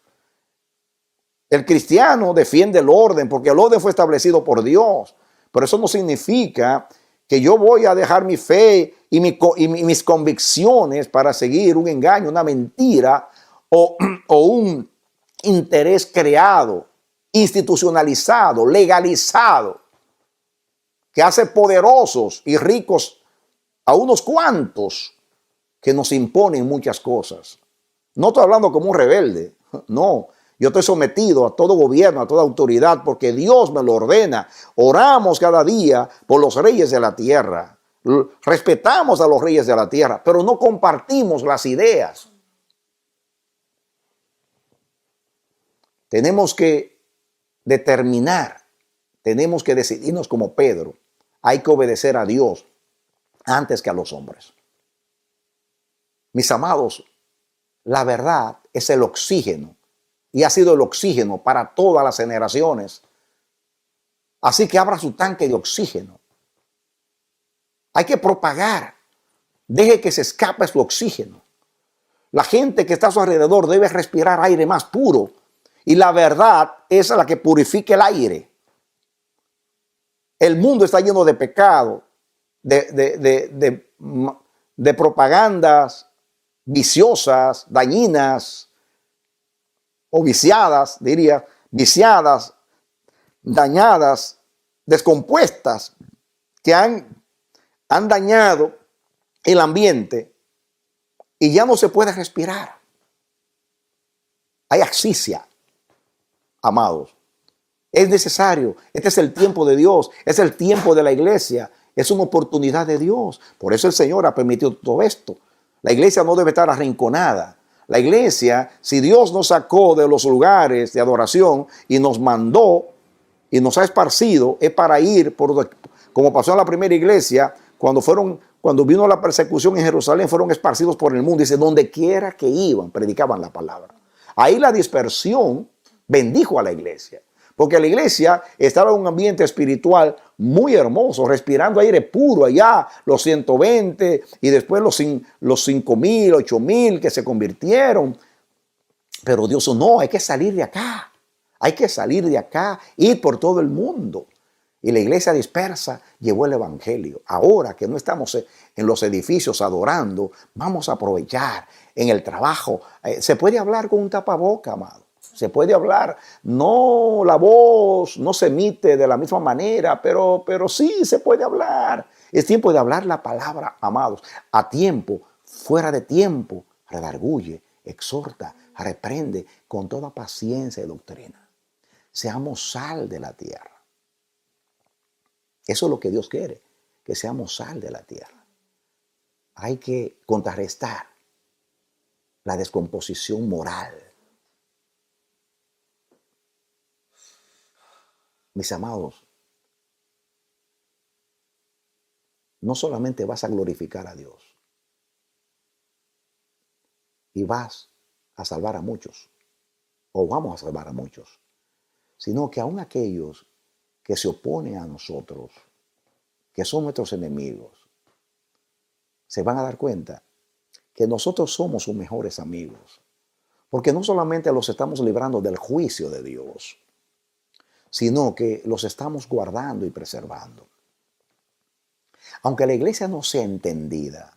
El cristiano defiende el orden porque el orden fue establecido por Dios. Pero eso no significa que yo voy a dejar mi fe y mis convicciones para seguir un engaño, una mentira o un interés creado, institucionalizado, legalizado, que hace poderosos y ricos a unos cuantos que nos imponen muchas cosas. No estoy hablando como un rebelde, no. Yo estoy sometido a todo gobierno, a toda autoridad, porque Dios me lo ordena. Oramos cada día por los reyes de la tierra. Respetamos a los reyes de la tierra, pero no compartimos las ideas. Tenemos que determinar, tenemos que decidirnos como Pedro. Hay que obedecer a Dios antes que a los hombres. Mis amados, la verdad es el oxígeno. Y ha sido el oxígeno para todas las generaciones. Así que abra su tanque de oxígeno. Hay que propagar. Deje que se escape su oxígeno. La gente que está a su alrededor debe respirar aire más puro. Y la verdad es la que purifica el aire. El mundo está lleno de pecado, de propagandas viciosas, dañinas, o viciadas, diría, viciadas, dañadas, descompuestas, que han dañado el ambiente y ya no se puede respirar. Hay asfixia, amados. Es necesario. Este es el tiempo de Dios, es el tiempo de la iglesia, es una oportunidad de Dios. Por eso el Señor ha permitido todo esto. La iglesia no debe estar arrinconada. La iglesia, si Dios nos sacó de los lugares de adoración y nos mandó y nos ha esparcido, es para ir, como pasó en la primera iglesia, cuando vino la persecución en Jerusalén, fueron esparcidos por el mundo. Dice, donde quiera que iban, predicaban la palabra. Ahí la dispersión bendijo a la iglesia. Porque la iglesia estaba en un ambiente espiritual muy hermoso, respirando aire puro allá, los 120 y después los 5,000, 8,000 que se convirtieron. Pero Dios no, hay que salir de acá, hay que salir de acá, ir por todo el mundo. Y la iglesia dispersa llevó el evangelio. Ahora que no estamos en los edificios adorando, vamos a aprovechar en el trabajo. Se puede hablar con un tapaboca, amado. Se puede hablar, no, la voz no se emite de la misma manera, pero sí se puede hablar. Es tiempo de hablar la palabra, amados. A tiempo, fuera de tiempo, redarguye, exhorta, reprende con toda paciencia y doctrina. Seamos sal de la tierra. Eso es lo que Dios quiere, que seamos sal de la tierra. Hay que contrarrestar la descomposición moral Mis amados, no solamente vas a glorificar a Dios y vas a salvar a muchos, o vamos a salvar a muchos, sino que aún aquellos que se oponen a nosotros, que son nuestros enemigos, se van a dar cuenta que nosotros somos sus mejores amigos. Porque no solamente los estamos librando del juicio de Dios, sino que los estamos guardando y preservando. Aunque la iglesia no sea entendida,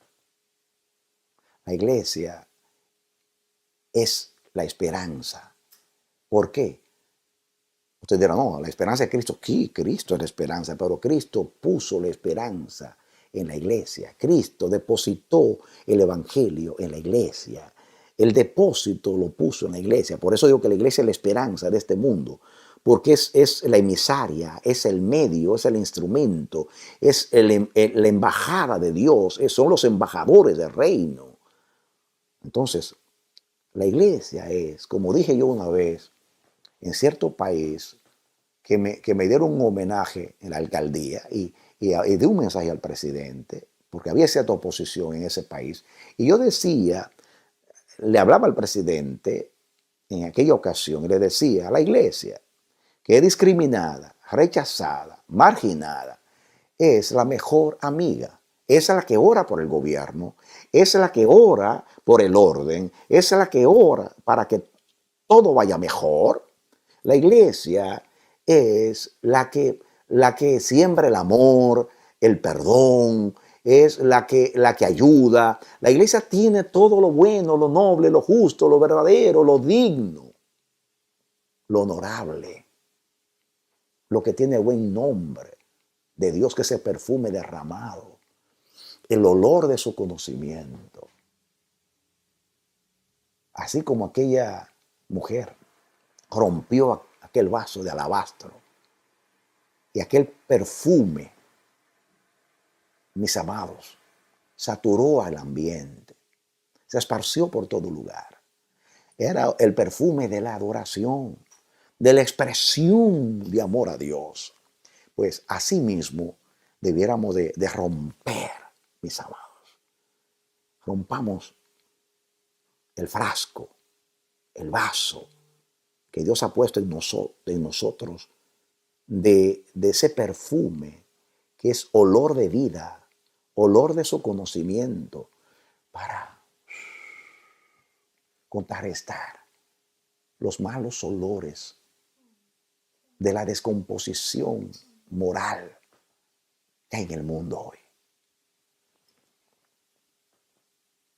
la iglesia es la esperanza. ¿Por qué? Usted dirá, no, la esperanza de Cristo. Sí, Cristo es la esperanza, pero Cristo puso la esperanza en la iglesia. Cristo depositó el evangelio en la iglesia. El depósito lo puso en la iglesia. Por eso digo que la iglesia es la esperanza de este mundo. Porque es la emisaria, es el medio, es el instrumento, es la embajada de Dios, son los embajadores del reino. Entonces, la iglesia es, como dije yo una vez, en cierto país, que me dieron un homenaje en la alcaldía y di un mensaje al presidente, porque había cierta oposición en ese país. Y yo decía, le hablaba al presidente en aquella ocasión y le decía a la iglesia que es discriminada, rechazada, marginada, es la mejor amiga. Esa es la que ora por el gobierno, esa es la que ora por el orden, esa es la que ora para que todo vaya mejor. La iglesia es la que siembra el amor, el perdón, es la que ayuda. La iglesia tiene todo lo bueno, lo noble, lo justo, lo verdadero, lo digno, lo honorable, lo que tiene buen nombre de Dios, que ese perfume derramado, el olor de su conocimiento. Así como aquella mujer rompió aquel vaso de alabastro y aquel perfume, mis amados, saturó al ambiente, se esparció por todo lugar. Era el perfume de la adoración, de la expresión de amor a Dios. Pues así mismo debiéramos de romper, mis amados. Rompamos el frasco, el vaso que Dios ha puesto en nosotros de ese perfume que es olor de vida, olor de su conocimiento, para contrarrestar los malos olores de la descomposición moral que hay en el mundo hoy.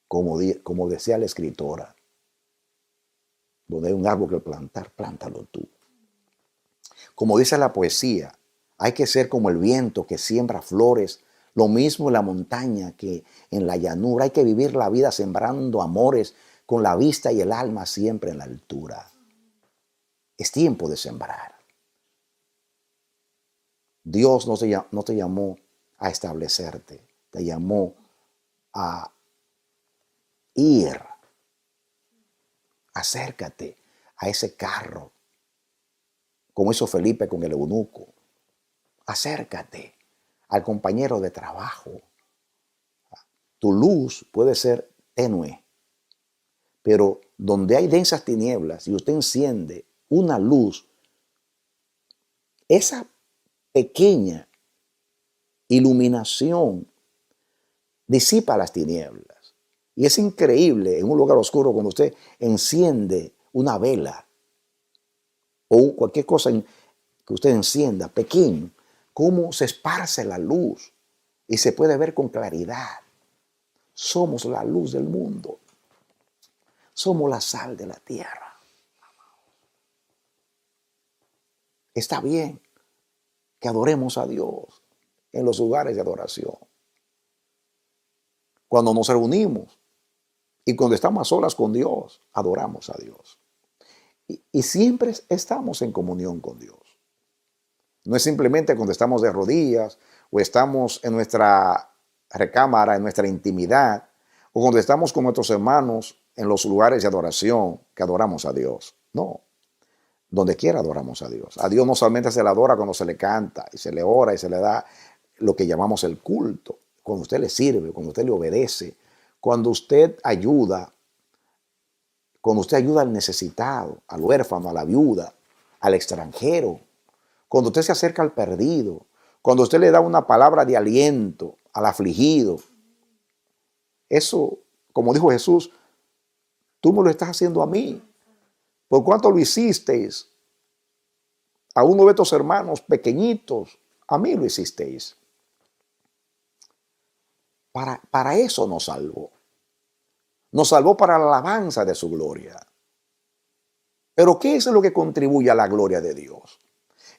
Como decía la escritora, donde hay un árbol que plantar, plántalo tú. Como dice la poesía, hay que ser como el viento que siembra flores, lo mismo en la montaña que en la llanura. Hay que vivir la vida sembrando amores con la vista y el alma siempre en la altura. Es tiempo de sembrar. Dios no te llamó a establecerte, te llamó a ir. Acércate a ese carro, como hizo Felipe con el eunuco. Acércate al compañero de trabajo. Tu luz puede ser tenue, pero donde hay densas tinieblas y usted enciende una luz, esa pequeña iluminación disipa las tinieblas. Y es increíble en un lugar oscuro cuando usted enciende una vela o cualquier cosa que usted encienda, pequeño, cómo se esparce la luz y se puede ver con claridad. Somos la luz del mundo. Somos la sal de la tierra. Está bien que adoremos a Dios en los lugares de adoración. Cuando nos reunimos y cuando estamos a solas con Dios, adoramos a Dios. Y siempre estamos en comunión con Dios. No es simplemente cuando estamos de rodillas o estamos en nuestra recámara, en nuestra intimidad, o cuando estamos con nuestros hermanos en los lugares de adoración que adoramos a Dios. No. Donde quiera adoramos a Dios. A Dios no solamente se le adora cuando se le canta y se le ora y se le da lo que llamamos el culto. Cuando usted le sirve, cuando usted le obedece, cuando usted ayuda al necesitado, al huérfano, a la viuda, al extranjero, cuando usted se acerca al perdido, cuando usted le da una palabra de aliento al afligido. Eso, como dijo Jesús, tú me lo estás haciendo a mí. ¿Por cuánto lo hicisteis a uno de estos hermanos pequeñitos? A mí lo hicisteis. Para eso nos salvó. Nos salvó para la alabanza de su gloria. Pero ¿qué es lo que contribuye a la gloria de Dios?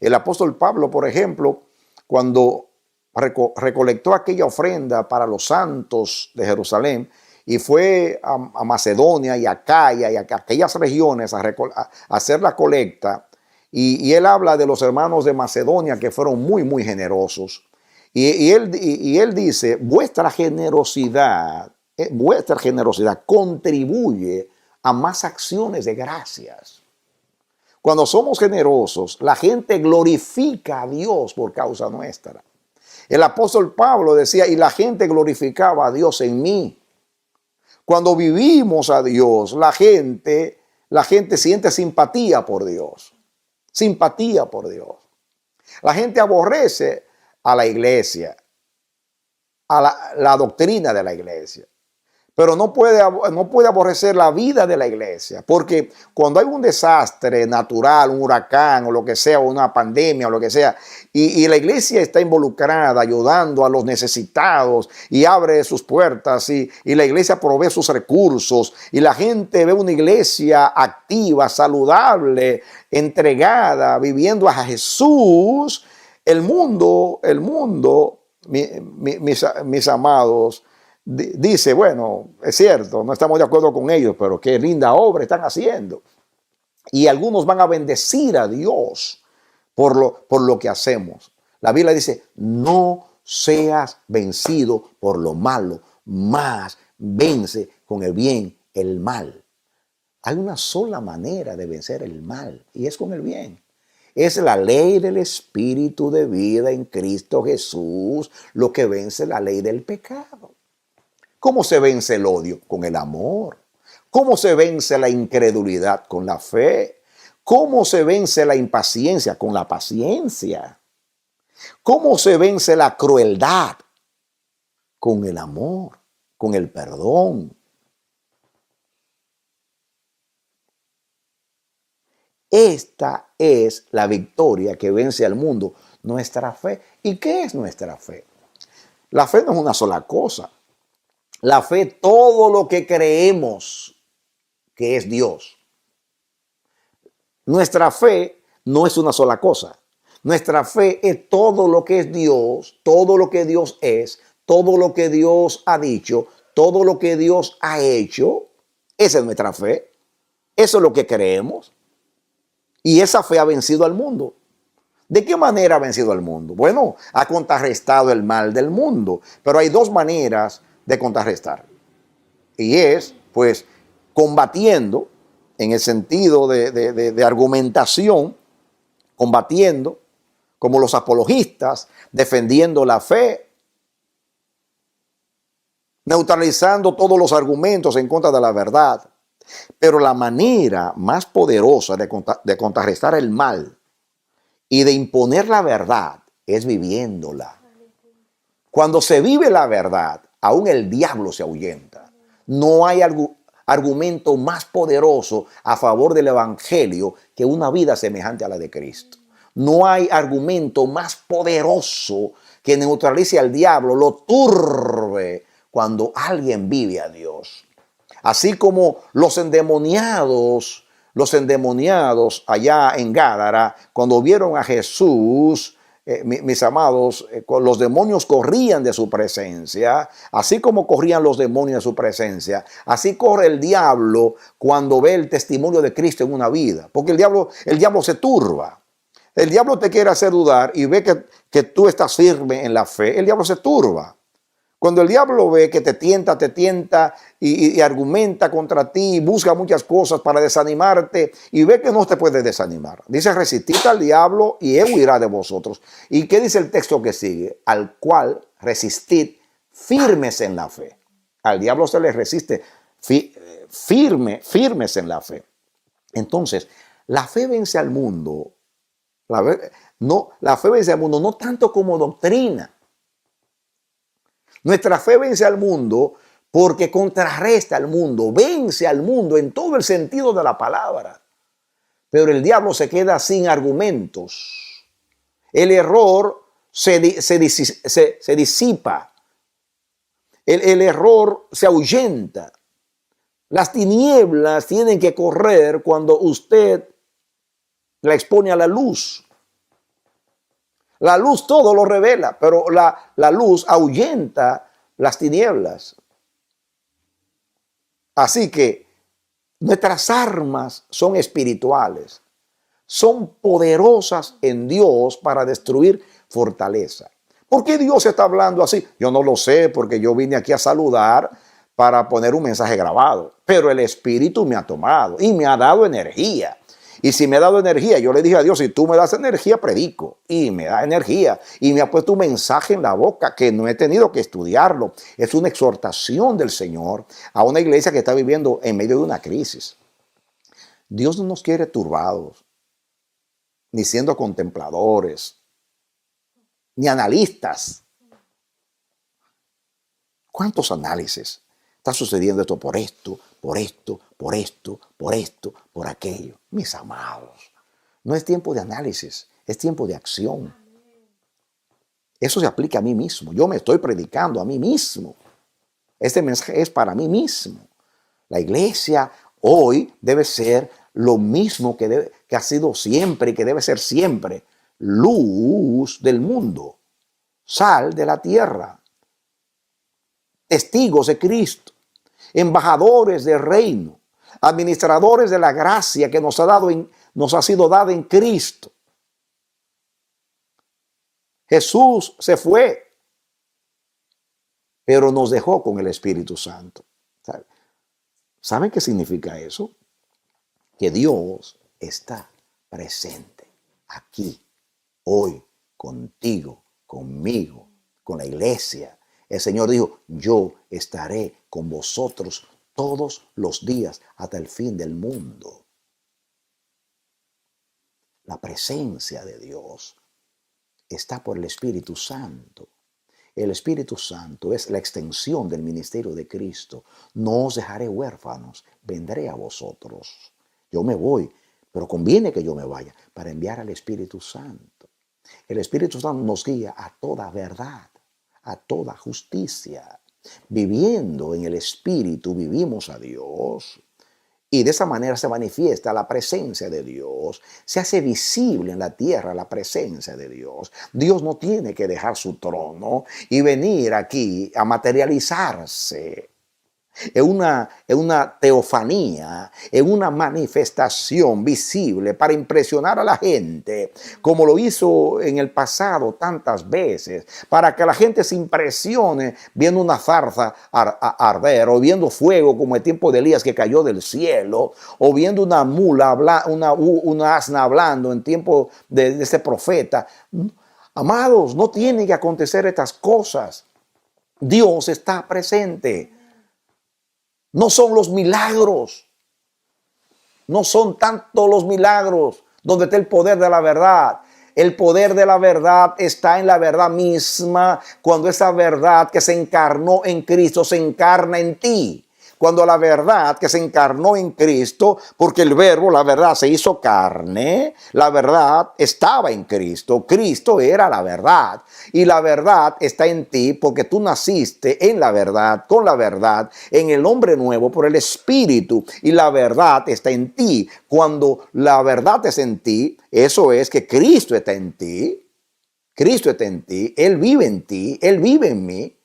El apóstol Pablo, por ejemplo, cuando recolectó aquella ofrenda para los santos de Jerusalén y fue a Macedonia y a Acaya y a aquellas regiones a hacer la colecta, y él habla de los hermanos de Macedonia que fueron muy, muy generosos. Y él dice, vuestra generosidad contribuye a más acciones de gracias. Cuando somos generosos, la gente glorifica a Dios por causa nuestra. El apóstol Pablo decía, y la gente glorificaba a Dios en mí. Cuando vivimos a Dios, la gente siente simpatía por Dios. Simpatía por Dios. La gente aborrece a la iglesia, a la doctrina de la iglesia. Pero no puede aborrecer la vida de la iglesia, porque cuando hay un desastre natural, un huracán o lo que sea, una pandemia o lo que sea, y la iglesia está involucrada ayudando a los necesitados y abre sus puertas y la iglesia provee sus recursos y la gente ve una iglesia activa, saludable, entregada, viviendo a Jesús, el mundo, mis amados, dice, bueno, es cierto, no estamos de acuerdo con ellos, pero qué linda obra están haciendo. Y algunos van a bendecir a Dios por lo que hacemos. La Biblia dice, no seas vencido por lo malo, más vence con el bien el mal. Hay una sola manera de vencer el mal y es con el bien. Es la ley del Espíritu de vida en Cristo Jesús lo que vence la ley del pecado. ¿Cómo se vence el odio? Con el amor. ¿Cómo se vence la incredulidad? Con la fe. ¿Cómo se vence la impaciencia? Con la paciencia. ¿Cómo se vence la crueldad? Con el amor, con el perdón. Esta es la victoria que vence al mundo, nuestra fe. ¿Y qué es nuestra fe? La fe no es una sola cosa. La fe, todo lo que creemos que es Dios. Nuestra fe no es una sola cosa. Nuestra fe es todo lo que es Dios, todo lo que Dios es, todo lo que Dios ha dicho, todo lo que Dios ha hecho. Esa es nuestra fe. Eso es lo que creemos. Y esa fe ha vencido al mundo. ¿De qué manera ha vencido al mundo? Bueno, ha contrarrestado el mal del mundo. Pero hay dos maneras de contrarrestar. Y es, pues, combatiendo, en el sentido de argumentación, combatiendo, como los apologistas, defendiendo la fe, neutralizando todos los argumentos en contra de la verdad. Pero la manera más poderosa de contrarrestar el mal y de imponer la verdad es viviéndola. Cuando se vive la verdad, aún el diablo se ahuyenta. No hay argumento más poderoso a favor del evangelio que una vida semejante a la de Cristo. No hay argumento más poderoso que neutralice al diablo, lo turbe cuando alguien vive a Dios. Así como los endemoniados allá en Gádara, cuando vieron a Jesús, mis amados, los demonios corrían de su presencia, así como corrían los demonios de su presencia, así corre el diablo cuando ve el testimonio de Cristo en una vida, porque el diablo se turba. El diablo te quiere hacer dudar y ve que tú estás firme en la fe, el diablo se turba. Cuando el diablo ve que te tienta y argumenta contra ti, busca muchas cosas para desanimarte y ve que no te puede desanimar. Dice, resistid al diablo y él huirá de vosotros. ¿Y qué dice el texto que sigue? Al cual resistid firmes en la fe. Al diablo se le resiste firmes en la fe. Entonces, la fe vence al mundo. La fe vence al mundo no tanto como doctrina. Nuestra fe vence al mundo porque contrarresta al mundo, vence al mundo en todo el sentido de la palabra. Pero el diablo se queda sin argumentos. El error se disipa. El error se ahuyenta. Las tinieblas tienen que correr cuando usted la expone a la luz. La luz todo lo revela, pero la luz ahuyenta las tinieblas. Así que nuestras armas son espirituales, son poderosas en Dios para destruir fortaleza. ¿Por qué Dios está hablando así? Yo no lo sé, porque yo vine aquí a saludar para poner un mensaje grabado, pero el Espíritu me ha tomado y me ha dado energía. Y si me ha dado energía, yo le dije a Dios, si tú me das energía, predico. Y me da energía. Y me ha puesto un mensaje en la boca que no he tenido que estudiarlo. Es una exhortación del Señor a una iglesia que está viviendo en medio de una crisis. Dios no nos quiere turbados, ni siendo contempladores, ni analistas. ¿Cuántos análisis? Está sucediendo esto por esto, por esto, por esto, por esto, por aquello. Mis amados, no es tiempo de análisis, es tiempo de acción. Eso se aplica a mí mismo. Yo me estoy predicando a mí mismo. Este mensaje es para mí mismo. La iglesia hoy debe ser lo mismo que ha sido siempre y que debe ser siempre. Luz del mundo, sal de la tierra, testigos de Cristo, embajadores del reino, administradores de la gracia que nos ha sido dada en Cristo. Jesús se fue, pero nos dejó con el Espíritu Santo. ¿Saben qué significa eso? Que Dios está presente aquí, hoy, contigo, conmigo, con la iglesia. El Señor dijo, yo estaré con vosotros todos los días hasta el fin del mundo. La presencia de Dios está por el Espíritu Santo. El Espíritu Santo es la extensión del ministerio de Cristo. No os dejaré huérfanos, vendré a vosotros. Yo me voy, pero conviene que yo me vaya para enviar al Espíritu Santo. El Espíritu Santo nos guía a toda verdad, a toda justicia. Viviendo en el Espíritu vivimos a Dios y de esa manera se manifiesta la presencia de Dios. Se hace visible en la tierra la presencia de Dios. Dios no tiene que dejar su trono y venir aquí a materializarse en una teofanía, en una manifestación visible para impresionar a la gente, como lo hizo en el pasado tantas veces, para que la gente se impresione viendo una zarza arder, o viendo fuego como el tiempo de Elías que cayó del cielo, o viendo una mula, una asna hablando en tiempo de ese profeta. Amados, no tienen que acontecer estas cosas. Dios está presente. No son los milagros, no son tanto los milagros donde está el poder de la verdad. El poder de la verdad está en la verdad misma, cuando esa verdad que se encarnó en Cristo se encarna en ti. Cuando la verdad que se encarnó en Cristo, porque el verbo, la verdad, se hizo carne, la verdad estaba en Cristo. Cristo era la verdad. Y la verdad está en ti porque tú naciste en la verdad, con la verdad, en el hombre nuevo por el Espíritu. Y la verdad está en ti. Cuando la verdad es en ti, eso es que Cristo está en ti. Cristo está en ti, Él vive en ti, Él vive en mí.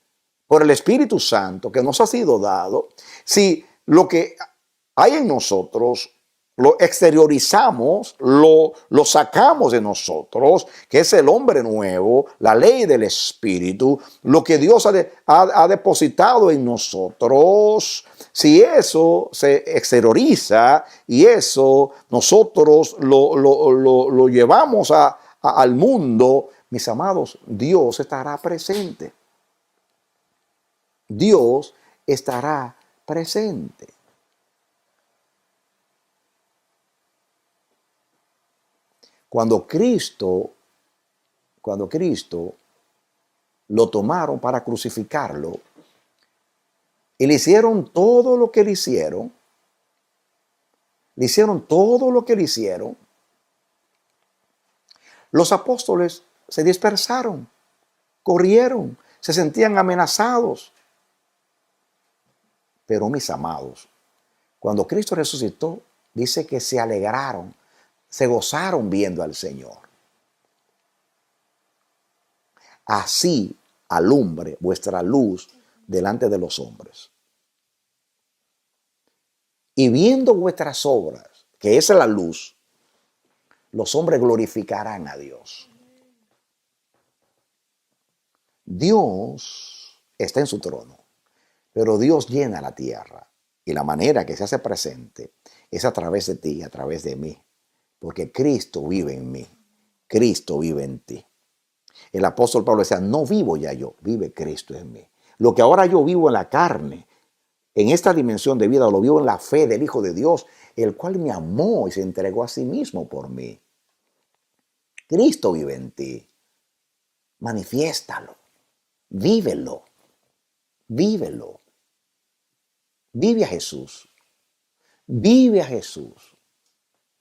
Por el Espíritu Santo que nos ha sido dado. Si lo que hay en nosotros lo exteriorizamos, lo sacamos de nosotros, que es el hombre nuevo, la ley del Espíritu, lo que Dios ha depositado en nosotros. Si eso se exterioriza y eso nosotros lo llevamos al mundo, mis amados, Dios estará presente. Dios estará presente. Cuando Cristo lo tomaron para crucificarlo y le hicieron todo lo que le hicieron, los apóstoles se dispersaron, corrieron, se sentían amenazados. Pero mis amados, cuando Cristo resucitó, dice que se alegraron, se gozaron viendo al Señor. Así alumbre vuestra luz delante de los hombres. Y viendo vuestras obras, que es la luz, los hombres glorificarán a Dios. Dios está en su trono, pero Dios llena la tierra. Y la manera que se hace presente es a través de ti, a través de mí. Porque Cristo vive en mí, Cristo vive en ti. El apóstol Pablo decía, no vivo ya yo, vive Cristo en mí. Lo que ahora yo vivo en la carne, en esta dimensión de vida, lo vivo en la fe del Hijo de Dios, el cual me amó y se entregó a sí mismo por mí. Cristo vive en ti. Manifiéstalo, vívelo, vívelo. Vive a Jesús, vive a Jesús,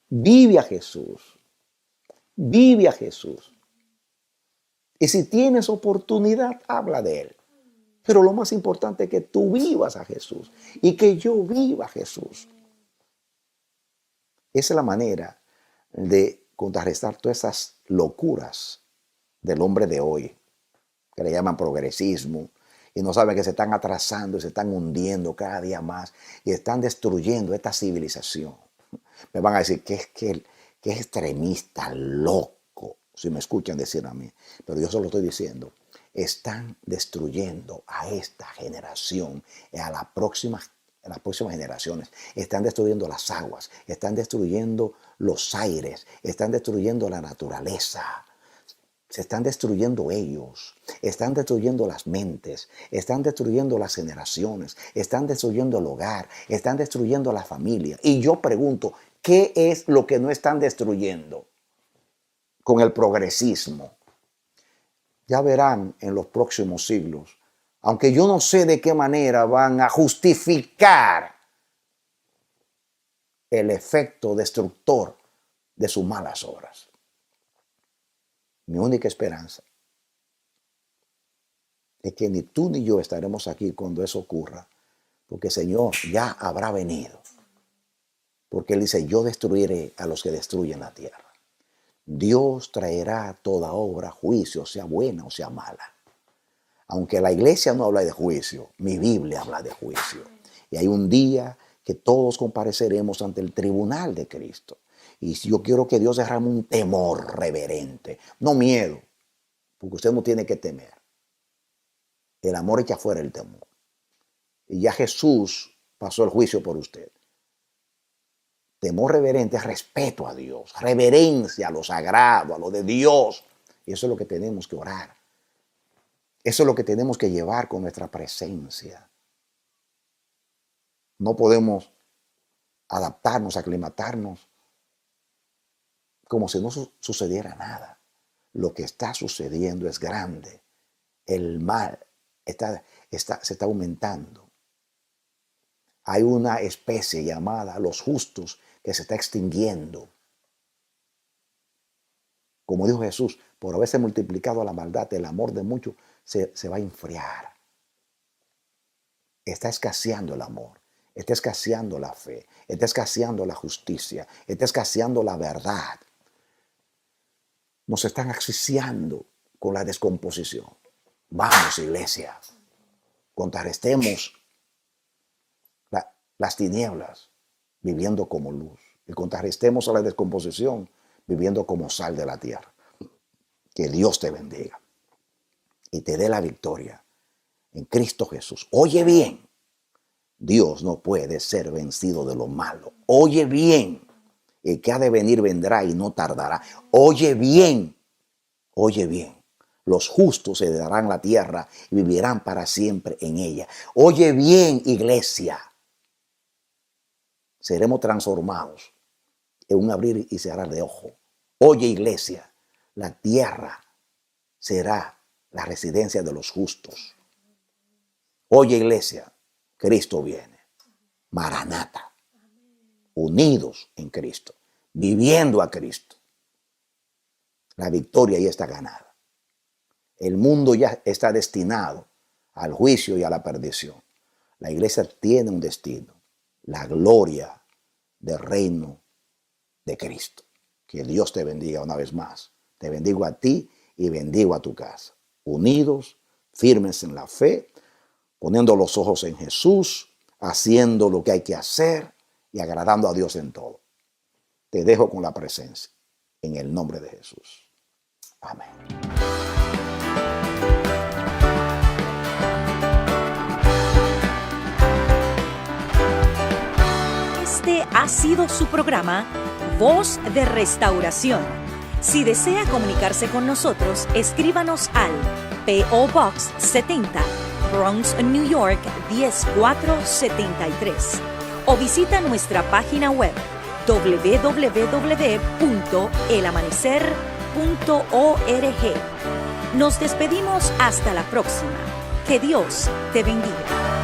vive a Jesús. Vive a Jesús. Y si tienes oportunidad, habla de Él. Pero lo más importante es que tú vivas a Jesús y que yo viva a Jesús. Esa es la manera de contrarrestar todas esas locuras del hombre de hoy, que le llaman progresismo, y no saben que se están atrasando y se están hundiendo cada día más y están destruyendo esta civilización. Me van a decir que es extremista, loco, si me escuchan decir a mí. Pero yo solo estoy diciendo, están destruyendo a esta generación, a las próximas generaciones. Están destruyendo las aguas, están destruyendo los aires, están destruyendo la naturaleza. Se están destruyendo ellos, están destruyendo las mentes, están destruyendo las generaciones, están destruyendo el hogar, están destruyendo la familia. Y yo pregunto, ¿qué es lo que no están destruyendo con el progresismo? Ya verán en los próximos siglos, aunque yo no sé de qué manera van a justificar el efecto destructor de sus malas obras. Mi única esperanza es que ni tú ni yo estaremos aquí cuando eso ocurra, porque el Señor ya habrá venido. Porque Él dice, yo destruiré a los que destruyen la tierra. Dios traerá toda obra a juicio, sea buena o sea mala. Aunque la iglesia no habla de juicio, mi Biblia habla de juicio. Y hay un día que todos compareceremos ante el tribunal de Cristo. Y yo quiero que Dios derrame un temor reverente, no miedo, porque usted no tiene que temer. El amor echa fuera el temor. Y ya Jesús pasó el juicio por usted. Temor reverente es respeto a Dios, reverencia a lo sagrado, a lo de Dios. Y eso es lo que tenemos que orar. Eso es lo que tenemos que llevar con nuestra presencia. No podemos adaptarnos, aclimatarnos como si no sucediera nada. Lo que está sucediendo es grande. El mal se está aumentando. Hay una especie llamada los justos que se está extinguiendo. Como dijo Jesús, por haberse multiplicado la maldad, el amor de muchos se va a enfriar. Está escaseando el amor, está escaseando la fe, está escaseando la justicia, está escaseando la verdad. Nos están asfixiando con la descomposición. Vamos, iglesia, contrarrestemos las tinieblas viviendo como luz. y contrarrestemos a la descomposición viviendo como sal de la tierra. Que Dios te bendiga y te dé la victoria en Cristo Jesús. Oye bien, Dios no puede ser vencido de lo malo. Oye bien, el que ha de venir vendrá y no tardará. Oye bien, oye bien. Los justos heredarán la tierra y vivirán para siempre en ella. Oye bien, iglesia. Seremos transformados en un abrir y cerrar de ojo. Oye, iglesia, la tierra será la residencia de los justos. Oye, iglesia, Cristo viene. Maranata. Unidos en Cristo, viviendo a Cristo. La victoria ya está ganada. El mundo ya está destinado al juicio y a la perdición. La iglesia tiene un destino, la gloria del reino de Cristo. Que Dios te bendiga una vez más. Te bendigo a ti y bendigo a tu casa. Unidos, firmes en la fe, poniendo los ojos en Jesús, haciendo lo que hay que hacer y agradando a Dios en todo. Te dejo con la presencia, en el nombre de Jesús. Amén. Este ha sido su programa, Voz de Restauración. Si desea comunicarse con nosotros, escríbanos al P.O. Box 70, Bronx, New York 10473. O visita nuestra página web www.elamanecer.org. Nos despedimos hasta la próxima. Que Dios te bendiga.